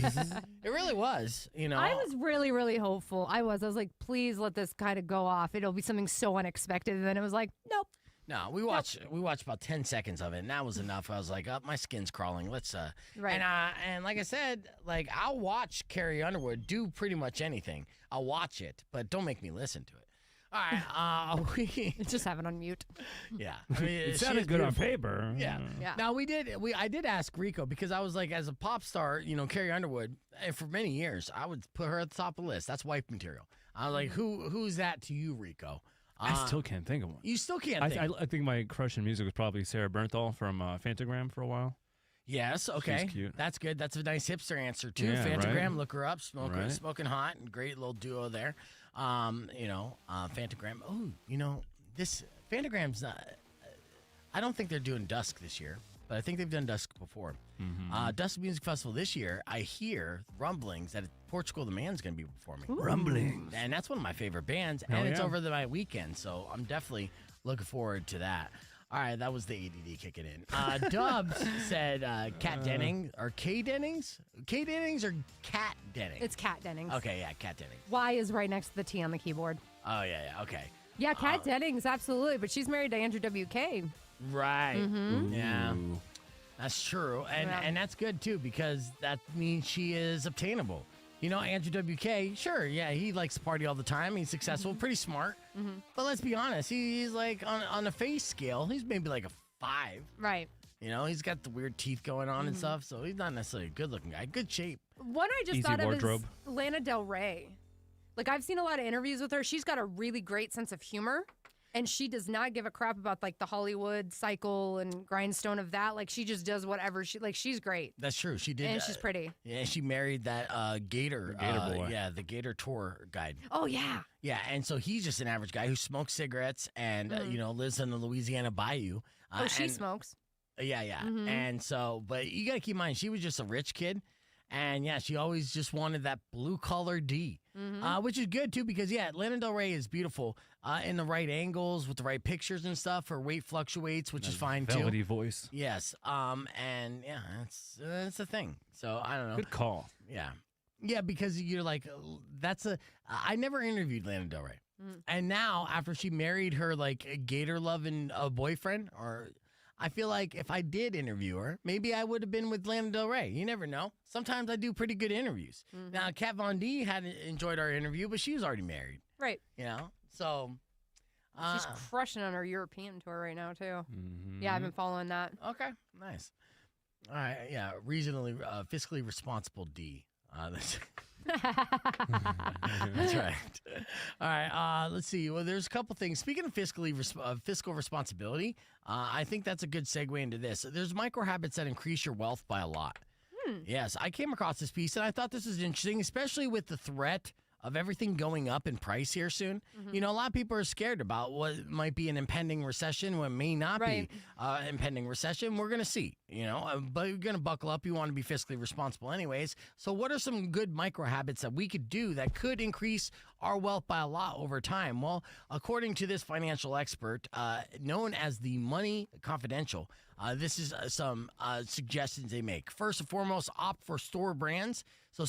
It really was, you know. I was really, really hopeful. I was like, please let this kind of go off. It'll be something so unexpected. And then it was like, nope. No, we watched about 10 seconds of it, and that was enough. I was like, oh, my skin's crawling. Let's Right. And like I said, like I'll watch Carrie Underwood do pretty much anything. I'll watch it, but don't make me listen to it. All right, Just have it on mute. yeah. I mean, It she sounded is good on beautiful. paper. Yeah. Now I did ask Rico because I was like, as a pop star, you know, Carrie Underwood, and for many years, I would put her at the top of the list. That's wife material. I was like, who's that to you, Rico? I still can't think of one. You still can't think. I think my crush in music was probably Sarah Bernthal from Fantagram for a while. Yes, okay. She's cute. That's good. That's a nice hipster answer too. Yeah, Fantagram, right? look her up. Right. Smoking hot, and great little duo there. You know, Fantagram. Oh, you know, this Fantagram's not. I don't think they're doing Dusk this year, but I think they've done Dusk before. Dusk Music Festival this year. I hear rumblings that Portugal the Man's going to be performing. Rumblings. And that's one of my favorite bands, Hell and it's yeah. over my weekend, so I'm definitely looking forward to that. All right, that was the ADD kicking in. Dubs said Kat Denning, or Kay Dennings? Kay Dennings or Kat Dennings? It's Kat Dennings. Okay, yeah, Kat Dennings. Y is right next to the T on the keyboard. Oh, yeah, okay. Yeah, Kat Dennings, absolutely. But she's married to Andrew WK. Right. Mm-hmm. Yeah. That's true. And Yeah. and that's good, too, because that means she is obtainable. You know, Andrew WK, sure, yeah, he likes to party all the time. He's successful, pretty smart. But let's be honest, he's like on the face scale, he's maybe like a 5. Right. You know, he's got the weird teeth going on and stuff, so he's not necessarily a good-looking guy. Good shape. One I just Easy thought wardrobe. of is Lana Del Rey. Like, I've seen a lot of interviews with her. She's got a really great sense of humor, and she does not give a crap about, like, the Hollywood cycle and grindstone of that. Like, she just does whatever. She's great. That's true. She did. And she's pretty. Yeah, she married that Gator. Gator boy. Yeah, the Gator tour guide. Oh, yeah. Yeah, and so he's just an average guy who smokes cigarettes and, you know, lives in the Louisiana bayou. Oh, she and- smokes. Yeah. And so, but you got to keep in mind, she was just a rich kid. And yeah, she always just wanted that blue collar D, which is good too, because yeah, Lana Del Rey is beautiful in the right angles with the right pictures and stuff. Her weight fluctuates, which is fine Velvety too. voice. Yes. And yeah, that's the thing. So I don't know. Good call. Yeah, because you're like, I never interviewed Lana Del Rey. And now, after she married her, like, gator loving boyfriend, or I feel like if I did interview her, maybe I would have been with Lana Del Rey. You never know. Sometimes I do pretty good interviews. Now, Kat Von D had enjoyed our interview, but she was already married, Right. you know? So, She's crushing on her European tour right now, too. Yeah, I've been following that. okay, nice. All right, yeah, reasonably, fiscally responsible D. That's right. All right. Let's see. Well, there's a couple things. Speaking of fiscal responsibility, I think that's a good segue into this. There's micro habits that increase your wealth by a lot. Yes, I came across this piece and I thought this was interesting, especially with the threat of everything going up in price here soon. You know, a lot of people are scared about what might be an impending recession, what may not Right. be impending recession. We're going to see, you know, but you're going to buckle up. You want to be fiscally responsible anyways. So what are some good micro habits that we could do that could increase our wealth by a lot over time? Well, according to this financial expert, known as the Money Confidential, This is some suggestions they make. First and foremost, opt for store brands. So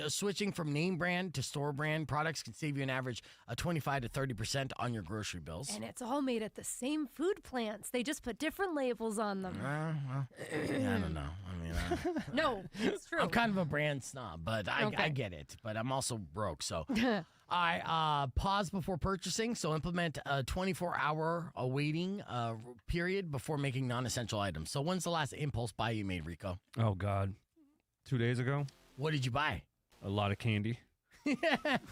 switching from name brand to store brand products can save you an average of 25 to 30% on your grocery bills. And it's all made at the same food plants. They just put different labels on them. Well, I don't know. I mean, No, it's true. I'm kind of a brand snob, but I get it. But I'm also broke, so. I pause before purchasing, so implement a 24-hour waiting period before making non-essential items. So when's the last impulse buy you made, Rico? Oh, God. 2 days ago, What did you buy? a lot of candy.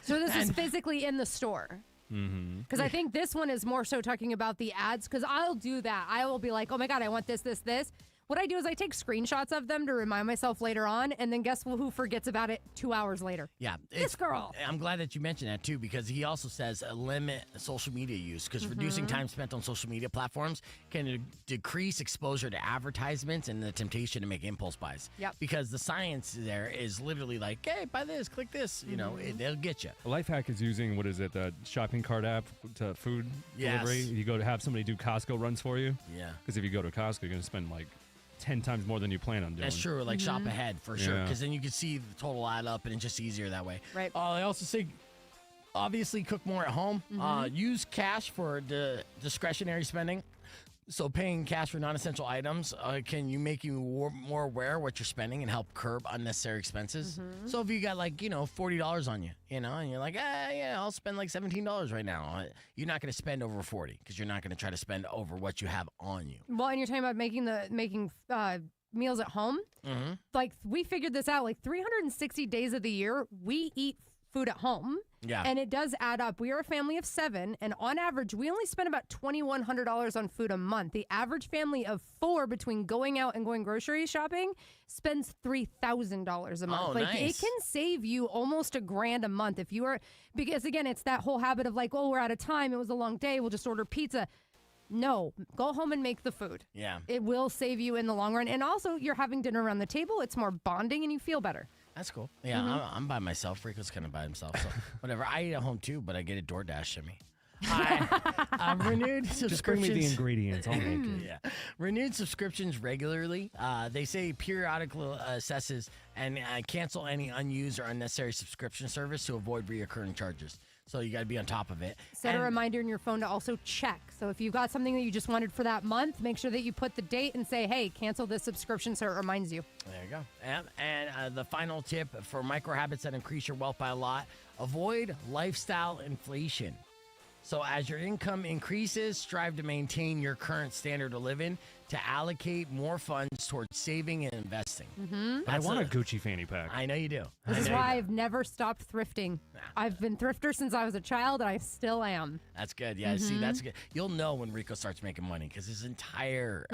So this is physically in the store. Mm-hmm. Because I think this one is more so talking about the ads, because I'll do that. I will be like, oh my God, I want this, this, this. What I do is I take screenshots of them to remind myself later on, and then guess who forgets about it 2 hours later? Yeah. This girl. I'm glad that you mentioned that, too, because he also says limit social media use, because reducing time spent on social media platforms can decrease exposure to advertisements and the temptation to make impulse buys. Yep. Because the science there is literally like, hey, buy this, click this. You know, they'll get you. A life hack is using, what is it, the shopping cart app to food Yes. delivery. You go to have somebody do Costco runs for you. Yeah. Because if you go to Costco, you're going to spend like 10 times more than you plan on doing. That's true. Like shop ahead for sure, Yeah. because then you can see the total add up, and it's just easier that way. Right. I also say, obviously, cook more at home. Use cash for the discretionary spending. So paying cash for non-essential items can make you more aware of what you're spending and help curb unnecessary expenses. So if you got like, $40 on you, and you're like, yeah, I'll spend like $17 right now. You're not going to spend over 40 because you're not going to try to spend over what you have on you. Well, and you're talking about making meals at home. Like we figured this out. Like 360 days of the year, we eat food at home. Yeah. And it does add up. We are a family of 7, and on average, we only spend about $2,100 on food a month. The average family of 4, between going out and going grocery shopping, spends $3,000 a month. Oh, like nice. it can save you almost $1,000 a month if you are, because again, it's that whole habit of like, oh, we're out of time. It was a long day. We'll just order pizza. No, go home and make the food. Yeah. It will save you in the long run. And also, you're having dinner around the table. It's more bonding and you feel better. That's cool. Yeah, I'm by myself. Rico's kind of by himself, so whatever. I eat at home too, but I get it DoorDash to me. Renewed subscriptions. Just bring me the ingredients. I'll make it. Yeah. Renewed subscriptions regularly. They say periodically assesses and cancel any unused or unnecessary subscription service to avoid reoccurring charges. So you got to be on top of it. Set a reminder in your phone to also check. So if you've got something that you just wanted for that month, make sure that you put the date and say, hey, cancel this subscription so it reminds you. There you go. And the final tip for micro habits that increase your wealth by a lot, avoid lifestyle inflation. So as your income increases, strive to maintain your current standard of living to allocate more funds towards saving and investing. I want a Gucci fanny pack. I know you do. This is why I've never stopped thrifting. I've been thrifter since I was a child, and I still am. That's good. Yeah, see, that's good. You'll know when Rico starts making money because his entire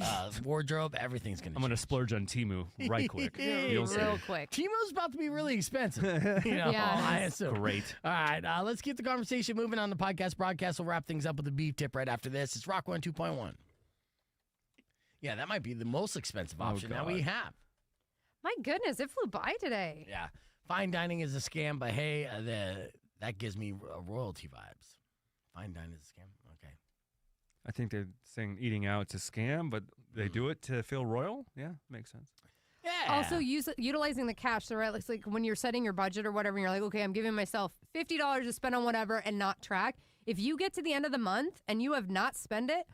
wardrobe, everything's going to I'm going to splurge on Timu right quick. You'll see. Real quick. Timo's about to be really expensive. Yeah. I assume. Great. All right, let's get the conversation moving on the podcast broadcast. We'll wrap things up with a beef tip right after this. It's Rock 1 2.1. Yeah, that might be the most expensive option that we have. My goodness, it flew by today. Yeah. Fine dining is a scam, but hey, that gives me royalty vibes. Fine dining is a scam? Okay. I think they're saying eating out's a scam, but they do it to feel royal? Yeah, makes sense. Yeah. Also, utilizing the cash. So, right, it's like when you're setting your budget or whatever, and you're like, okay, I'm giving myself $50 to spend on whatever and not track. If you get to the end of the month and you have not spent it,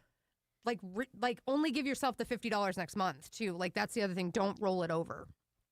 like only give yourself the $50 next month, too. Like, that's the other thing. Don't roll it over.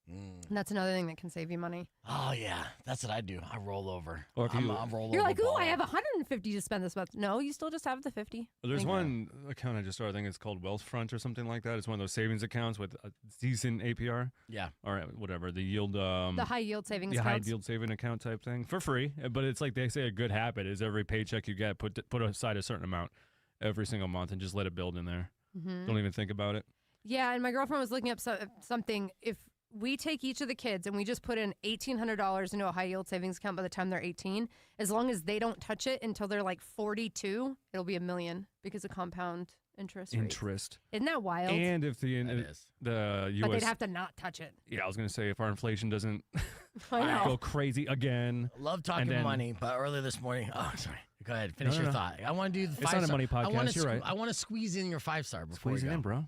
And that's another thing that can save you money. Oh, yeah. That's what I do. I roll over. Or if you- I'm roll You're over like, ooh, ball. I have $150 to spend this month. No, you still just have the 50. There's one account I just started. I think it's called Wealthfront or something like that. It's one of those savings accounts with a decent APR. Yeah. Or whatever. The yield. The high yield savings high accounts. yield saving account type thing for free. But it's like they say a good habit is every paycheck you get, put aside a certain amount every single month and just let it build in there. Don't even think about it. Yeah, and my girlfriend was looking up something. If we take each of the kids and we just put in $1,800 into a high yield savings account by the time they're 18, as long as they don't touch it until they're like 42, it'll be $1 million because of compound interest rates. Isn't that wild? And if the U.S. But they'd have to not touch it. Yeah, I was going to say if our inflation doesn't I know. go crazy again. Love talking money, but earlier this morning, sorry. Go ahead, finish your thought. I want to do the 5-star. It's not a money podcast. You're right. I want to squeeze in your 5-star before Squeeze you it go. in, bro.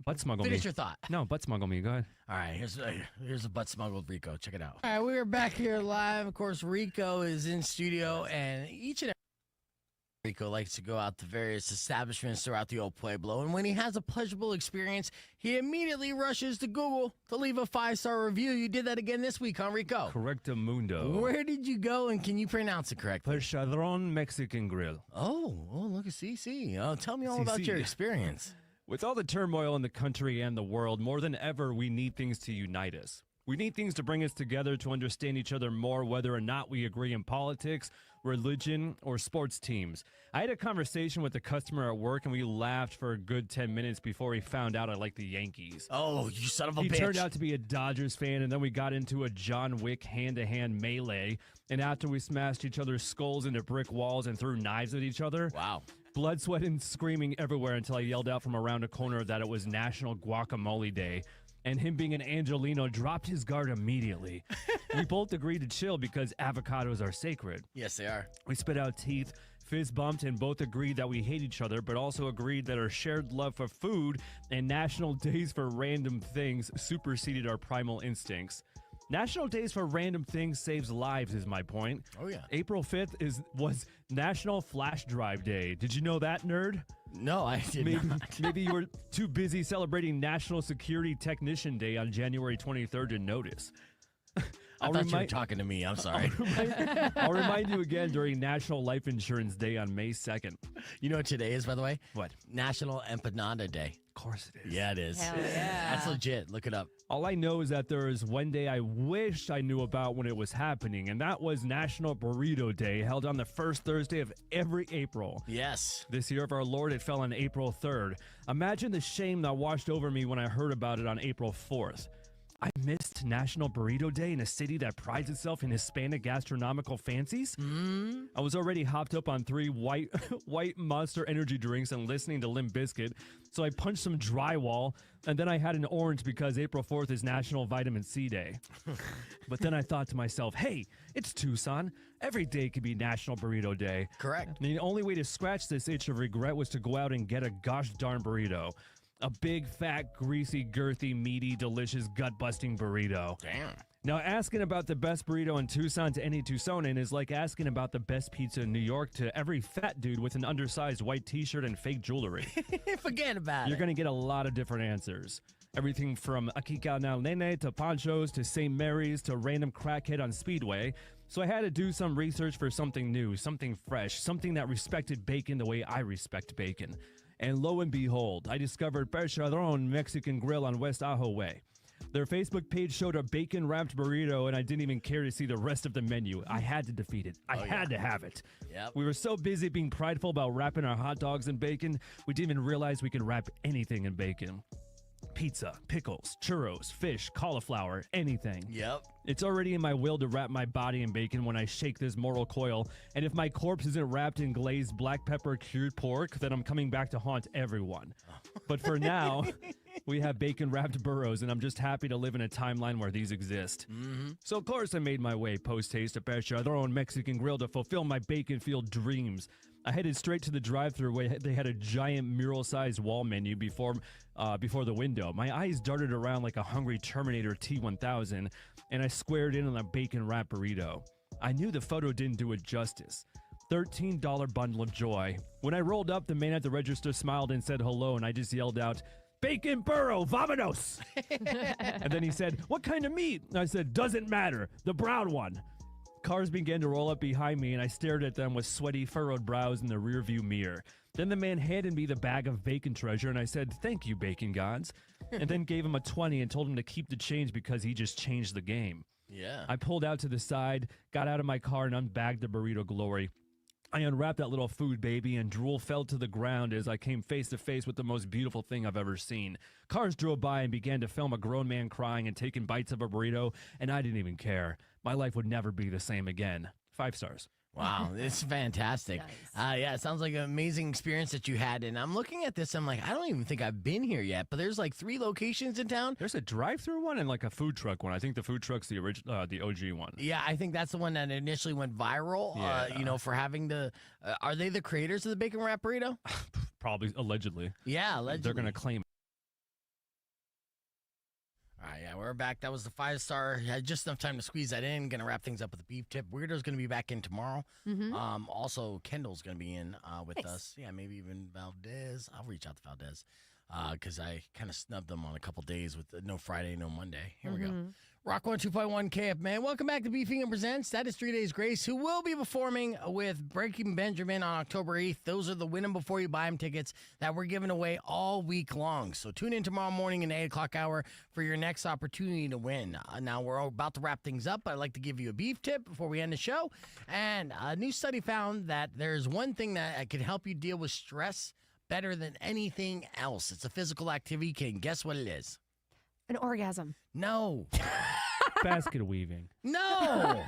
Butt smuggle Finish me. your thought. No, butt smuggle me. Go ahead. All right, here's a butt smuggled Rico. Check it out. All right, we are back here live. Of course, Rico is in studio, and each and every Rico likes to go out to various establishments throughout the old Pueblo, and when he has a pleasurable experience, he immediately rushes to Google to leave a 5-star review. You did that again this week, huh, Rico? Correcto mundo. Where did you go, and can you pronounce it correctly? Perchadron Mexican Grill. Oh, look at CC. Oh, tell me all about CC. your experience. With all the turmoil in the country and the world, more than ever, we need things to unite us. We need things to bring us together to understand each other more, whether or not we agree in politics, religion, or sports teams. I had a conversation with a customer at work, and we laughed for a good 10 minutes before he found out I like the Yankees. Oh, you son of a bitch. He turned out to be a Dodgers fan, and then we got into a John Wick hand-to-hand melee. And after we smashed each other's skulls into brick walls and threw knives at each other, wow, blood, sweat, and screaming everywhere until I yelled out from around a corner that it was National Guacamole Day. And him being an Angelino dropped his guard immediately. We both agreed to chill because avocados are sacred. Yes, they are. We spit out teeth, fist bumped, and both agreed that we hate each other, but also agreed that our shared love for food and national days for random things superseded our primal instincts. National Days for Random Things saves lives is my point. Oh, yeah. April 5th was National Flash Drive Day. Did you know that, nerd? No, I did not. Maybe you were too busy celebrating National Security Technician Day on January 23rd to notice. I thought you were talking to me. I'm sorry. I'll remind you again during National Life Insurance Day on May 2nd. You know what today is, by the way? What? National Empanada Day. Of course it is. Yeah, it is. Hell yeah. That's legit. Look it up. All I know is that there is one day I wish I knew about when it was happening, and that was National Burrito Day, held on the first Thursday of every April. Yes. This year of our Lord, it fell on April 3rd. Imagine the shame that washed over me when I heard about it on April 4th. I missed National Burrito Day in a city that prides itself in Hispanic gastronomical fancies. I was already hopped up on 3 white Monster energy drinks and listening to Limp Bizkit, so I punched some drywall, and then I had an orange because April 4th is National Vitamin C Day. But then I thought to myself, hey, it's Tucson. Every day could be National Burrito Day. Correct. And the only way to scratch this itch of regret was to go out and get a gosh darn burrito. A big, fat, greasy, girthy, meaty, delicious, gut-busting burrito. Damn. Now, asking about the best burrito in Tucson to any Tucsonan is like asking about the best pizza in New York to every fat dude with an undersized white t-shirt and fake jewelry. Forget about You're it. going to get a lot of different answers. Everything from Akika Now Nene to Pancho's to St. Mary's to random crackhead on Speedway. So I had to do some research for something new, something fresh, something that respected bacon the way I respect bacon. And lo and behold, I discovered Perchadron Mexican Grill on West Ajo Way. Their Facebook page showed a bacon-wrapped burrito, and I didn't even care to see the rest of the menu. I had to defeat it. I had to have it. Yep. We were so busy being prideful about wrapping our hot dogs in bacon, we didn't even realize we could wrap anything in bacon. Pizza, pickles, churros, fish, cauliflower, anything. Yep. It's already in my will to wrap my body in bacon when I shake this mortal coil, and if my corpse isn't wrapped in glazed black pepper cured pork, then I'm coming back to haunt everyone. But for now, we have bacon-wrapped burros, and I'm just happy to live in a timeline where these exist. So of course I made my way post-haste to Perchadron Mexican Grill to fulfill my bacon-filled dreams. I headed straight to the drive-thru where they had a giant mural-sized wall menu before the window. My eyes darted around like a hungry Terminator T-1000, and I squared in on a bacon-wrapped burrito. I knew the photo didn't do it justice. $13 bundle of joy. When I rolled up, the man at the register smiled and said hello, and I just yelled out, "Bacon burro, vamonos!" And then he said, "What kind of meat?" And I said, "Doesn't matter, the brown one." Cars began to roll up behind me, and I stared at them with sweaty, furrowed brows in the rearview mirror. Then the man handed me the bag of bacon treasure, and I said, "Thank you, bacon gods," and then gave him a 20 and told him to keep the change because he just changed the game. Yeah. I pulled out to the side, got out of my car, and unbagged the burrito glory. I unwrapped that little food baby, and drool fell to the ground as I came face to face with the most beautiful thing I've ever seen. Cars drove by and began to film a grown man crying and taking bites of a burrito, and I didn't even care. My life would never be the same again. 5 stars. Wow, it's fantastic. Nice. Yeah, it sounds like an amazing experience that you had. And I'm looking at this, I'm like, I don't even think I've been here yet, but there's like 3 locations in town. There's a drive-through one and like a food truck one. I think the food truck's the the OG one. Yeah, I think that's the one that initially went viral, Yeah. for having the, are they the creators of the bacon wrap burrito? Probably, allegedly. Yeah, allegedly. They're going to claim All right, yeah, we're back. That was the 5-star. Had just enough time to squeeze that in. Going to wrap things up with the beef tip. Weirdo's going to be back in tomorrow. Also, Kendall's going to be in with us. Yeah, maybe even Valdez. I'll reach out to Valdez because I kind of snubbed them on a couple days with no Friday, no Monday. Here we go. Rock 102.1 KF, man. Welcome back to Beefing and Presents. That is 3 Days Grace, who will be performing with Breaking Benjamin on October 8th. Those are the win 'em before you buy 'em tickets that we're giving away all week long. So tune in tomorrow morning in the 8 o'clock hour for your next opportunity to win. Now, we're about to wrap things up. I'd like to give you a beef tip before we end the show. And a new study found that there's one thing that could help you deal with stress better than anything else. It's a physical activity. Can you guess what it is? An orgasm. No. Basket weaving. No.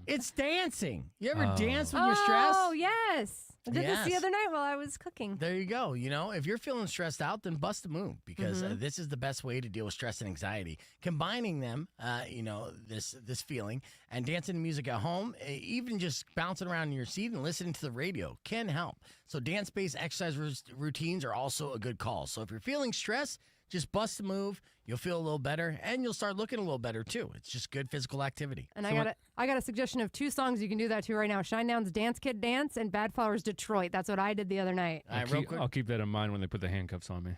It's dancing. You ever dance when you're stressed? Oh, yes. I did this the other night while I was cooking. There you go. You know, if you're feeling stressed out, then bust a move because this is the best way to deal with stress and anxiety. Combining them, this feeling and dancing to music at home, even just bouncing around in your seat and listening to the radio can help. So dance-based exercise routines are also a good call. So if you're feeling stressed, just bust a move. You'll feel a little better, and you'll start looking a little better, too. It's just good physical activity. And I got a suggestion of 2 songs you can do that to right now. Shinedown's Dance Kid Dance and Bad Flowers Detroit. That's what I did the other night. I'll keep that in mind when they put the handcuffs on me.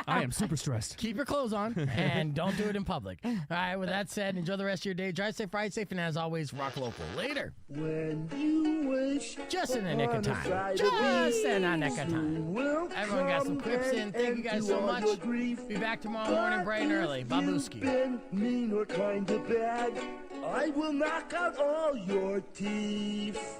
I am super stressed. Keep your clothes on and don't do it in public. All right, with that said, enjoy the rest of your day. Drive safe, ride safe, and as always, rock local. Later. When you wish just in the nick of time. Just in the nick of time. Everyone got some clips in. Thank you guys so much. Be back tomorrow morning bright and early. Babuski. Mean or kind of bad, I will knock out all your teeth.